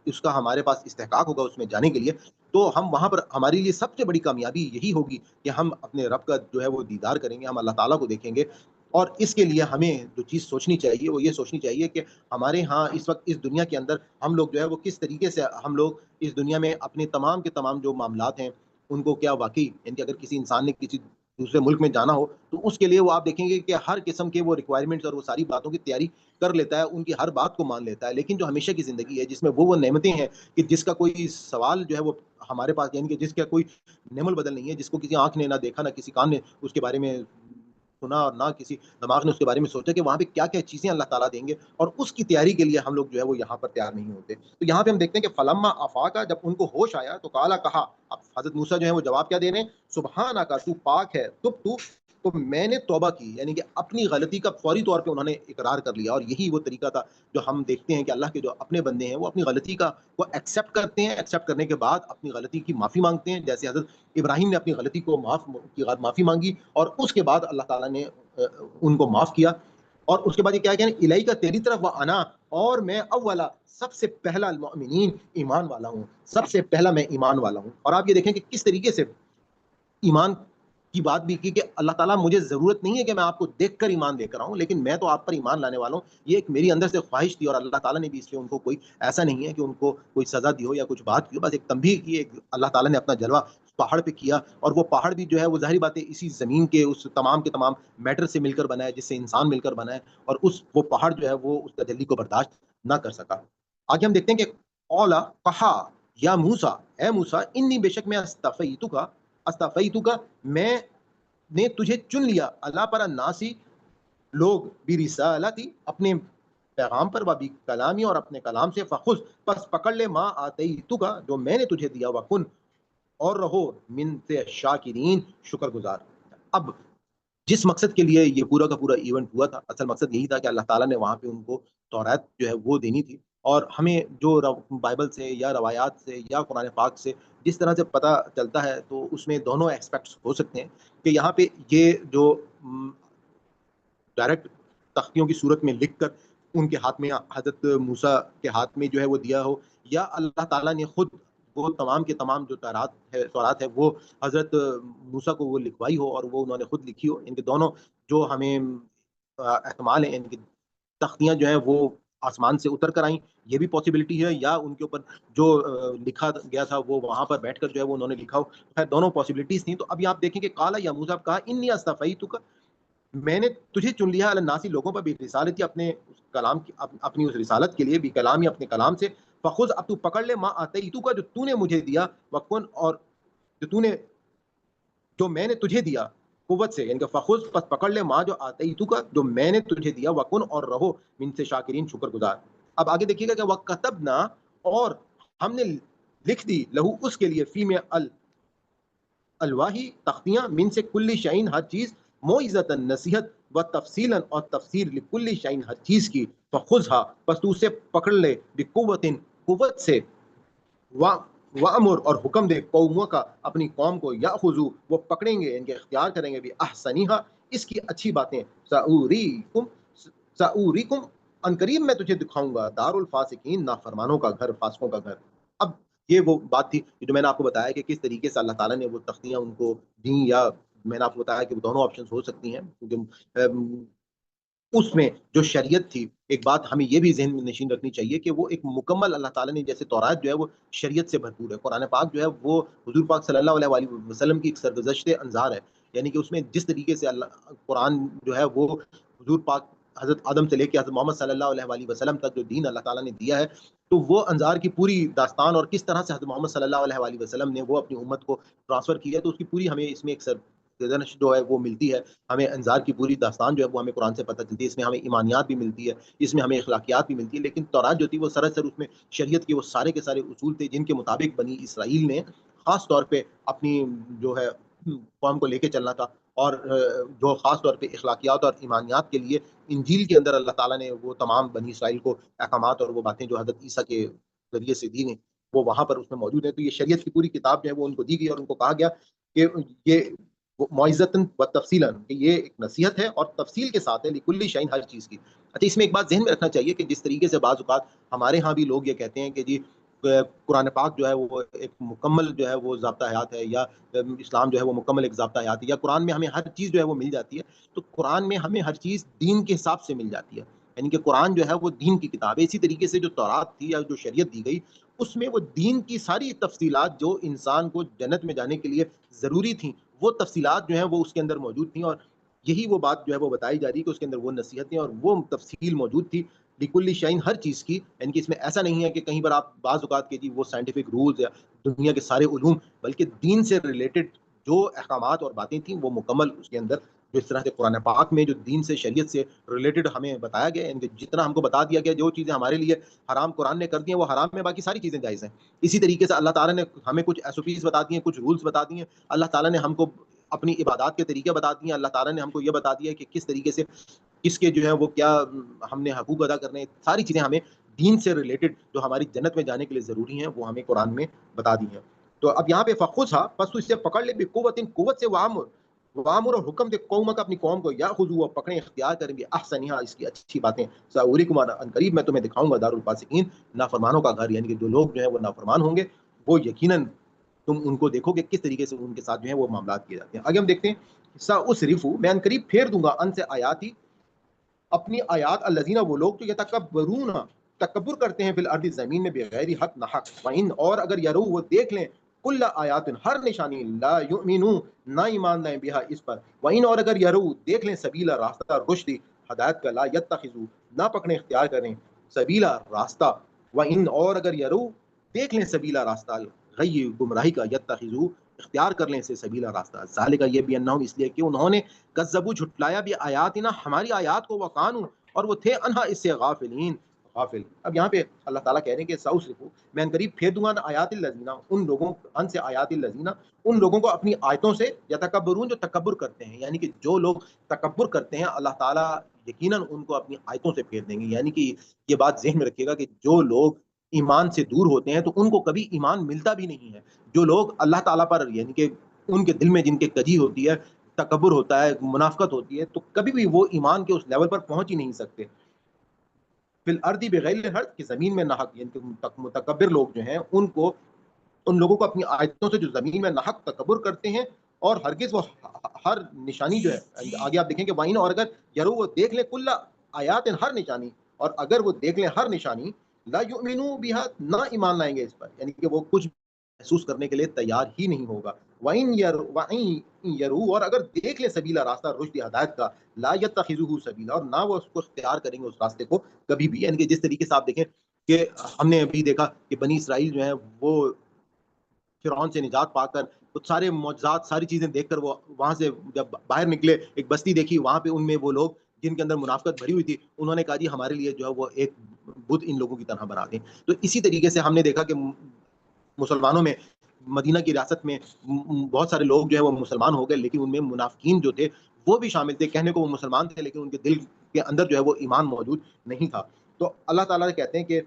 اس کا ہمارے پاس استحقاق ہوگا اس میں جانے کے لیے، تو ہم وہاں پر ہمارے لیے سب سے بڑی کامیابی یہی ہوگی کہ ہم اپنے رب کا جو ہے وہ دیدار کریں گے، ہم اللہ تعالیٰ کو دیکھیں گے. اور اس کے لیے ہمیں جو چیز سوچنی چاہیے وہ یہ سوچنی چاہیے کہ ہمارے ہاں اس وقت اس دنیا کے اندر ہم لوگ جو ہے وہ کس طریقے سے ہم لوگ اس دنیا میں اپنے تمام کے تمام جو معاملات ہیں ان کو کیا واقعی، یعنی کہ اگر کسی انسان نے کسی دوسرے ملک میں جانا ہو تو اس کے لیے وہ آپ دیکھیں گے کہ ہر قسم کے وہ ریکوائرمنٹس اور وہ ساری باتوں کی تیاری کر لیتا ہے، ان کی ہر بات کو مان لیتا ہے. لیکن جو ہمیشہ کی زندگی ہے جس میں وہ نعمتیں ہیں کہ جس کا کوئی سوال جو ہے وہ ہمارے پاس، یعنی کہ جس کا کوئی نعم البدل نہیں ہے، جس کو کسی آنکھ نے نہ دیکھا نہ کسی کان نے اس کے بارے میں سنا اور نہ کسی دماغ نے اس کے بارے میں سوچا کہ وہاں پہ کیا کیا چیزیں اللہ تعالیٰ دیں گے، اور اس کی تیاری کے لیے ہم لوگ جو ہے وہ یہاں پر تیار نہیں ہوتے. تو یہاں پہ ہم دیکھتے ہیں کہ فلما افاقا، جب ان کو ہوش آیا تو کالا کہا. اب حضرت موسیٰ جو ہے وہ جواب کیا دے رہے ہیں؟ سبحانہ کا، تو پاک ہے، تو میں نے توبہ کی، یعنی کہ اپنی غلطی کا فوری طور پہ انہوں نے اقرار کر لیا. اور یہی وہ طریقہ تھا جو ہم دیکھتے ہیں کہ اللہ کے جو اپنے بندے ہیں وہ اپنی غلطی کا وہ ایکسیپٹ کرتے ہیں، ایکسیپٹ کرنے کے بعد اپنی غلطی کی معافی مانگتے ہیں. جیسے حضرت ابراہیم نے اپنی غلطی کو معافی مانگی اور اس کے بعد اللہ تعالیٰ نے ان کو معاف کیا. اور اس کے بعد یہ کیا کہ الہی کا، تیری طرف، وہ انا، اور میں اولا، سب سے پہلا، المؤمنین، ایمان والا ہوں، سب سے پہلا میں ایمان والا ہوں. اور آپ یہ دیکھیں کہ کس طریقے سے ایمان کی بات بھی کی کہ اللہ تعالیٰ مجھے ضرورت نہیں ہے کہ میں آپ کو دیکھ کر ایمان لے کر آؤں، لیکن میں تو آپ پر ایمان لانے والا ہوں، یہ ایک میری اندر سے خواہش تھی، اور اللہ تعالیٰ نے بھی اس لیے ان کو کوئی ایسا نہیں ہے کہ ان کو کوئی سزا دی ہو یا کچھ بات کی ہو، بس ایک تنبیہ کی، ایک اللہ تعالیٰ نے اپنا جلوہ پہاڑ پہ کیا، اور وہ پہاڑ بھی جو ہے وہ ظاہری بات ہے اسی زمین کے اس تمام کے تمام میٹر سے مل کر بنا ہے، جس سے انسان مل کر بنا ہے، اور وہ پہاڑ جو ہے وہ اس تجلی کو برداشت نہ کر سکا۔ آگے ہم دیکھتے ہیں کہ اولا کہا یا موسا، اے موسا انی بے شک میں استفیتک میں نے تجھے چن لیا، اللہ پر ناسی لوگ بھی رسالتی اپنے پیغام پر، و بھی کلامی اور اپنے کلام سے، فخذ پس پکڑ لے ما آتیتک جو میں نے تجھے دیا، وکن اور رہو من سے شاکرین شکر گزار۔ اب جس مقصد کے لیے یہ پورا کا پورا ایونٹ ہوا تھا، اصل مقصد یہی تھا کہ اللہ تعالیٰ نے وہاں پہ ان کو تورات جو ہے وہ دینی تھی، اور ہمیں جو بائبل سے یا روایات سے یا قرآن پاک سے جس طرح سے پتہ چلتا ہے، تو اس میں دونوں ایکسپیکٹس ہو سکتے ہیں کہ یہاں پہ یہ جو ڈائریکٹ تختیوں کی صورت میں لکھ کر ان کے ہاتھ میں، حضرت موسیٰ کے ہاتھ میں جو ہے وہ دیا ہو، یا اللہ تعالیٰ نے خود وہ تمام کے تمام جو تورات ہے وہ حضرت موسیٰ کو وہ لکھوائی ہو، اور وہ انہوں نے خود لکھی ہو۔ ان کے دونوں جو ہمیں احتمال ہیں، ان کی تختیاں جو ہیں وہ آسمان سے اتر کر آئیں، یہ بھی پاسبلٹی ہے، یا ان کے اوپر جو لکھا گیا تھا وہ وہاں پر بیٹھ کر جو ہے وہ انہوں نے لکھا ہو، خیر دونوں پاسبلٹیز تھیں۔ تو ابھی آپ دیکھیں کہ قال یا موسیٰ کہا انی اصطفیتک میں نے تجھے چن لیا علی الناسی لوگوں پر، بھی رسالتی اپنے کلام کی، اپنی اس رسالت کے لیے، بھی کلامی اپنے کلام سے، فخذ اب تو پکڑ لے ما آتیتک جو تو نے مجھے دیا، وکن اور جو میں نے تجھے دیا قوت سے، یعنی کہ فخذ پس پکڑ لے ما جو آتیتک جو میں نے تجھے دیا، وکن اور رہو من سے شاکرین شکر گزار۔ اب آگے دیکھیے گا کہ وکتبنا اور ہم نے لکھ دی لہو اس کے لیے، فی میں الواحی تختیاں، من سے کلی شعین ہر چیز، موعظۃ نصیحت، و تفصیلا اور تفسیر، لکلی شعین ہر چیز کی، فخذھا پس تو اسے پکڑ لے، بقوت قوت سے، وامر اور حکم دے، قوموں کا اپنی قوم کو، یاخذو وہ پکڑیں گے، ان کے اختیار کریں گے، بھی احسنھا اس کی اچھی باتیں، ساوریکم ان قریب میں تجھے دکھاؤں گا، دار الفاسقین نافرمانوں کا گھر، فاسقوں کا گھر۔ اب یہ وہ بات تھی جو میں نے آپ کو بتایا کہ کس طریقے سے اللہ تعالیٰ نے وہ تختیاں ان کو دیں، یا میں نے آپ کو بتایا کہ وہ دونوں آپشنز ہو سکتی ہیں، کیونکہ اس میں جو شریعت تھی، ایک بات ہمیں یہ بھی ذہن میں نشین رکھنی چاہیے کہ وہ ایک مکمل اللہ تعالیٰ نے، جیسے تورات جو ہے وہ شریعت سے بھرپور ہے، قرآن پاک جو ہے وہ حضور پاک صلی اللہ علیہ وآلہ وسلم کی ایک سرگزشت انظار ہے، یعنی کہ اس میں جس طریقے سے اللہ قرآن جو ہے وہ حضور پاک حضرت آدم سے لے کے حضرت محمد صلی اللہ علیہ وآلہ وسلم تک جو دین اللہ تعالیٰ نے دیا ہے، تو وہ انظار کی پوری داستان، اور کس طرح سے حضرت محمد صلی اللہ علیہ وآلہ وسلم نے وہ اپنی امت کو ٹرانسفر کیا ہے، تو اس کی پوری ہمیں اس میں ایک سرگزشت جو ہے وہ ملتی ہے، ہمیں انظار کی پوری داستان جو ہے وہ ہمیں قرآن سے پتہ چلتی ہے، اس میں ہمیں ایمانیات بھی ملتی ہے، اس میں ہمیں اخلاقیات بھی ملتی ہے، لیکن تورات جو تھی وہ سراسر اس میں شریعت کے وہ سارے کے سارے اصول تھے، جن کے مطابق بنی اسرائیل نے خاص طور پہ اپنی جو ہے قوم کو لے کے چلنا تھا، اور جو خاص طور پہ اخلاقیات اور ایمانیات کے لیے انجیل کے اندر اللہ تعالیٰ نے وہ تمام بنی اسرائیل کو احکامات اور وہ باتیں جو حضرت عیسیٰ کے ذریعے سے دی گئیں، وہ وہاں پر اس میں موجود ہیں۔ تو یہ شریعت کی پوری کتاب جو ہے وہ ان کو دی گئی، اور ان کو کہا گیا کہ یہ معزتاً و تفصیلاً، کہ یہ ایک نصیحت ہے اور تفصیل کے ساتھ ہے، لکلی شعین ہر چیز کی۔ اچھا، اس میں ایک بات ذہن میں رکھنا چاہیے کہ جس طریقے سے بعض اوقات ہمارے ہاں بھی لوگ یہ کہتے ہیں کہ جی قرآن پاک جو ہے وہ ایک مکمل جو ہے وہ ضابطہ حیات ہے، یا اسلام جو ہے وہ مکمل ایک ضابطہ حیات ہے، یا قرآن میں ہمیں ہر چیز جو ہے وہ مل جاتی ہے، تو قرآن میں ہمیں ہر چیز دین کے حساب سے مل جاتی ہے، یعنی کہ قرآن جو ہے وہ دین کی کتاب ہے۔ اسی طریقے سے جو تورات تھی یا جو شریعت دی گئی، اس میں وہ دین کی ساری تفصیلات جو انسان کو جنت میں جانے کے لیے ضروری تھیں، وہ تفصیلات جو ہیں وہ اس کے اندر موجود تھیں، اور یہی وہ بات جو ہے وہ بتائی جا رہی ہے کہ اس کے اندر وہ نصیحتیں اور وہ تفصیل موجود تھی، لکلی شعین ہر چیز کی، یعنی کہ اس میں ایسا نہیں ہے کہ کہیں پر آپ بعض اوقات کے جی وہ سائنٹیفک رولز یا دنیا کے سارے علوم، بلکہ دین سے ریلیٹڈ جو احکامات اور باتیں تھیں وہ مکمل اس کے اندر، جو اس طرح سے قرآن پاک میں جو دین سے شریعت سے ریلیٹڈ ہمیں بتایا گیا، یعنی کہ جتنا ہم کو بتا دیا گیا، جو چیزیں ہمارے لیے حرام قرآن نے کر دی ہیں وہ حرام میں، باقی ساری چیزیں جائز ہیں۔ اسی طریقے سے اللہ تعالیٰ نے ہمیں کچھ SOPs بتا دی ہیں، کچھ رولز بتا دیے ہیں، اللہ تعالیٰ نے ہم کو اپنی عبادات کے طریقے بتا دیے ہیں، اللہ تعالیٰ نے ہم کو یہ بتا دیا ہے کہ کس طریقے سے کس کے جو ہے وہ کیا ہم نے حقوق ادا کرنے ہیں، ساری چیزیں ہمیں دین سے ریلیٹڈ جو ہماری جنت میں جانے کے لیے ضروری ہیں وہ ہمیں قرآن میں بتا دی ہیں۔ تو اب یہاں پہ فخذھا پس تو اسے پکڑ لے، قوت سے، وامر اور حکم دے، قوم کا اپنی قوم کو، یاخذوا پکڑیں، اختیار کریں گے، احسنھا اس کی اچھی باتیں، ساوریکم ان قریب میں تمہیں دکھاؤں گا، دار الفاسقین نافرمانوں کا گھر، یعنی کہ جو لوگ جو ہیں وہ نافرمان ہوں گے وہ یقیناً تم ان کو دیکھو کہ کس طریقے سے ان کے ساتھ جو ہے وہ معاملات کیے جاتے ہیں. آگے ہم دیکھتے ہیں سأصرف، میں ان قریب پھیر دوں گا، ان سے آیاتی، اپنی آیات، الذین وہ لوگ جو یتکبرون تکبر کرتے ہیں، فی الارض زمین میں بغیر حق نہ حق، وَإِن اور اگر یرو وہ دیکھ لیں، کل آیات ہر نشانی، لا یؤمنون نہ ایمان لائیں بہا اس پر، وَإِن اور اگر یرو دیکھ لیں، سبیلا راستہ رشد ہدایت کا، لا یتخذو نہ پکڑیں اختیار کریں، سبیلا راستہ، وَإِن اور اگر یرو دیکھ لیں، سبیلا راستہ غی گمراہی کا، یتخذو اختیار کر لیں اسے سبیلا راستہ، ذالک یہ بھی انہم اس لیے کہ انہوں نے کذبوا جھٹلایا بھی آیاتنا ہماری آیات کو، وقانو اور وہ تھے انہا اس سے غافلین غافل. اب یہاں پہ اللہ تعالیٰ کہہ رہے ہیں کہ سأصرف میں ان قریب پھیر دوں گا آیات الذین، ان لوگوں ان سے آیات الذین ان لوگوں کو اپنی آیتوں سے، یتکبرون جو تکبر کرتے ہیں، یعنی کہ جو لوگ تکبر کرتے ہیں اللہ تعالیٰ یقیناً ان کو اپنی آیتوں سے پھیر دیں گے. یعنی کہ یہ بات ذہن میں رکھیے گا کہ جو لوگ ایمان سے دور ہوتے ہیں تو ان کو کبھی ایمان ملتا بھی نہیں ہے. جو لوگ اللہ تعالیٰ پر، یعنی کہ ان کے دل میں جن کے کجی ہوتی ہے، تکبر ہوتا ہے، منافقت ہوتی ہے، تو کبھی بھی وہ ایمان کے اس لیول پر پہنچ ہی نہیں سکتے. فی الارض بغیر الحق، کی زمین میں ناحق، یعنی کہ متکبر لوگ جو ہیں ان لوگوں کو اپنی آیتوں سے جو زمین میں ناحق تکبر کرتے ہیں، اور ہرگز وہ ہر نشانی جو ہے، آگے آپ دیکھیں کہ وائن اور اگر یرو وہ دیکھ لیں کل آیات ہر نشانی، اور اگر وہ دیکھ لیں ہر نشانی، لا یؤمنو بہا نہ ایمان لائیں گے اس پر، یعنی کہ وہ کچھ محسوس کرنے کے لیے تیار ہی نہیں ہوگا. وَإِن یرو اور اگر دیکھ لیں سبیلا راستہ رشد ہدایت کا، لا یتخذوہ سبیلا اور نہ وہ اس کو اختیار کریں گے اس راستے کو کبھی بھی. یعنی کہ جس طریقے سے آپ دیکھیں کہ ہم نے ابھی دیکھا کہ بنی اسرائیل جو ہیں وہ فرعون سے نجات پا کر وہ سارے معجزات ساری چیزیں دیکھ کر وہ وہاں سے جب باہر نکلے، ایک بستی دیکھی، وہاں پہ ان میں وہ لوگ جن کے اندر منافقت بھری ہوئی تھی، انہوں نے کہا جی ہمارے لیے جو ہے وہ ایک بت ان لوگوں کی طرح بنا دیں. تو اسی طریقے سے ہم نے دیکھا کہ مسلمانوں میں مدینہ کی ریاست میں بہت سارے لوگ جو ہے وہ مسلمان ہو گئے، لیکن ان میں منافقین جو تھے وہ بھی شامل تھے. کہنے کو وہ مسلمان تھے لیکن ان کے دل کے اندر جو ہے وہ ایمان موجود نہیں تھا. تو اللہ تعالیٰ کہتے ہیں کہ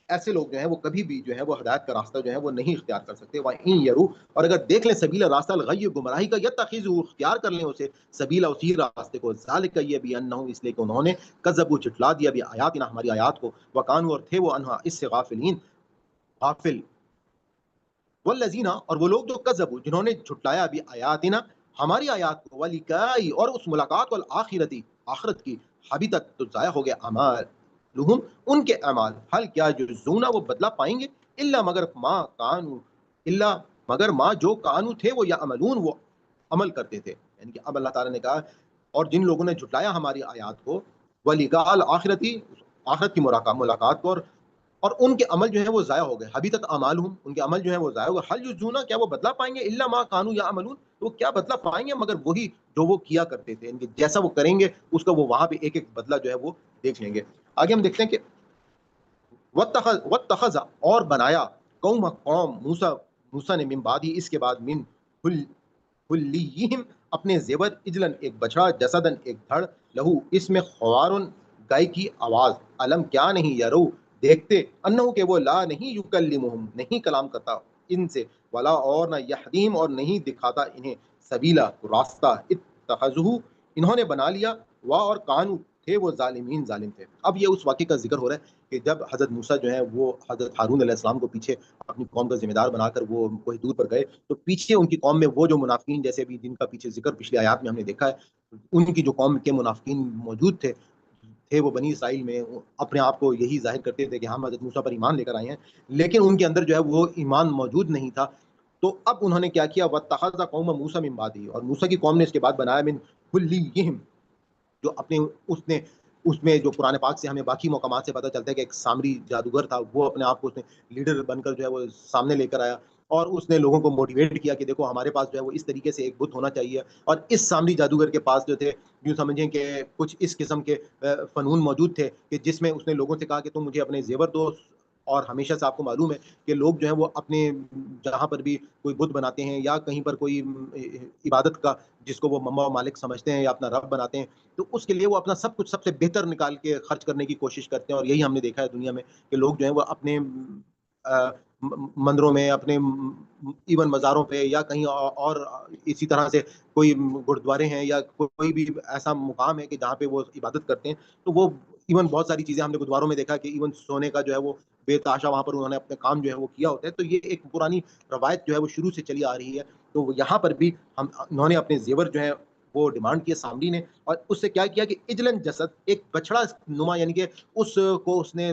ایسے لوگ جو ہیں وہ کبھی بھی جو ہے وہ ہدایت کا راستہ جو ہے وہ نہیں اختیار کر سکتے. وَإِن یرو اور اگر دیکھ لیں سبیلا راستہ الغی گمراہی کا، یتخذوا اختیار کر لیں اسے سبیلا اسی راستے کو، ذالک یہ بھی انہم اس لیے کہ انہوں نے کذبوا جھٹلا دیا بھی آیاتنا ہماری آیات کو، وکانوا اور تھے وہ انہا اس سے غافلین غافل. والذین اور وہ لوگ جو کذبوا جنہوں نے جھٹلایا بھی آیاتنا ہماری آیات کو، ولقاء اور اس ملاقات والآخرتی آخرت کی، حبطت تو ضائع ہو گیا اعمال لہم ان کے اعمال، حل کیا یجزون وہ بدلہ پائیں گے، الا مگر ما کانوا الا مگر ما جو کانوا تھے وہ یعملون وہ عمل کرتے تھے. یعنی کہ اب اللہ تعالیٰ نے کہا اور جن لوگوں نے جھٹلایا ہماری آیات کو، ولقاء الآخرتی آخرت کی ملاقات کو، اور ان کے عمل جو ہے وہ ضائع ہو گئے، حبیطت اعمالہم ان کے عمل جو ہے وہ ضائع ہو گئے، حل یجزون کیا وہ بدلہ پائیں گے، الا ما کانوا یعملون وہ کیا بدلہ پائیں گے مگر وہی جو وہ کیا کرتے تھے. ان کے جیسا وہ کریں گے اس کا وہ وہاں پہ ایک ایک بدلہ جو ہے وہ دیکھ لیں گے. آگے ہم دیکھتے ہیں کہ واتخذ اور بنایا قوم موسیٰ نے من بعد ہی اس کے بعد من حلیہم اپنے زیور اجلن ایک بچڑا جسدن ایک دھڑ لہو اس میں خوارن گائے کی آواز علم کیا نہیں یرو دیکھتے انہو کہ وہ لا نہیں یکلمہم نہیں کلام کرتا ان سے ولا اور نہ یہدیم اور نہیں دکھاتا انہیں سبیلا راستہ اتخذہ انہوں نے بنا لیا وا اور کانو تھے وہ ظالمین ظالم تھے. اب یہ اس واقعے کا ذکر ہو رہا ہے کہ جب حضرت موسیٰ جو ہیں وہ حضرت ہارون علیہ السلام کو پیچھے اپنی قوم کا ذمہ دار بنا کر وہ کوہ طور پر گئے، تو پیچھے ان کی قوم میں وہ جو منافقین جیسے بھی جن کا پیچھے ذکر پچھلی آیات میں ہم نے دیکھا ہے، ان کی جو قوم کے منافقین موجود تھے وہ بنی اسرائیل میں اپنے آپ کو یہی ظاہر کرتے تھے کہ ہم حضرت موسیٰ پر ایمان لے کر آئے ہیں، لیکن ان کے اندر جو ہے وہ ایمان موجود نہیں تھا. تو اب انہوں نے کیا کیا، واتخذ قوم موسیٰ من بعدہ اور موسیٰ کی قوم نے اس کے بعد بنایا من حلیہم جو اپنے اس میں جو قرآن پاک سے ہمیں باقی مقامات سے پتہ چلتا ہے کہ ایک سامری جادوگر تھا، وہ اپنے آپ کو اس نے لیڈر بن کر جو ہے وہ سامنے لے کر آیا اور اس نے لوگوں کو موٹیویٹ کیا کہ دیکھو ہمارے پاس جو ہے وہ اس طریقے سے ایک بت ہونا چاہیے. اور اس سامری جادوگر کے پاس جو تھے یوں سمجھیں کہ کچھ اس قسم کے فنون موجود تھے کہ جس میں اس نے لوگوں سے کہا کہ تم مجھے اپنے زیور دو. اور ہمیشہ سے آپ کو معلوم ہے کہ لوگ جو ہیں وہ اپنے جہاں پر بھی کوئی بت بناتے ہیں یا کہیں پر کوئی عبادت کا جس کو وہ مما و مالک سمجھتے ہیں یا اپنا رب بناتے ہیں، تو اس کے لیے وہ اپنا سب کچھ سب سے بہتر نکال کے خرچ کرنے کی کوشش کرتے ہیں. اور یہی ہم نے دیکھا ہے دنیا میں کہ لوگ جو ہیں وہ اپنے مندروں میں، اپنے ایون مزاروں پہ یا کہیں اور اسی طرح سے کوئی گردوارے ہیں یا کوئی بھی ایسا مقام ہے کہ جہاں پہ وہ عبادت کرتے ہیں، تو وہ ایون بہت ساری چیزیں ہم نے گردواروں میں دیکھا کہ ایون سونے کا جو ہے وہ بے تحاشا وہاں پر انہوں نے اپنے کام جو ہے وہ کیا ہوتا ہے. تو یہ ایک پرانی روایت جو ہے وہ شروع سے چلی آ رہی ہے. تو یہاں پر بھی انہوں نے اپنے زیور جو ہے وہ ڈیمانڈ کیے سامری نے, اور اس سے کیا کیا کہ اجلن جسد, ایک بچڑا نما, یعنی کہ اس نے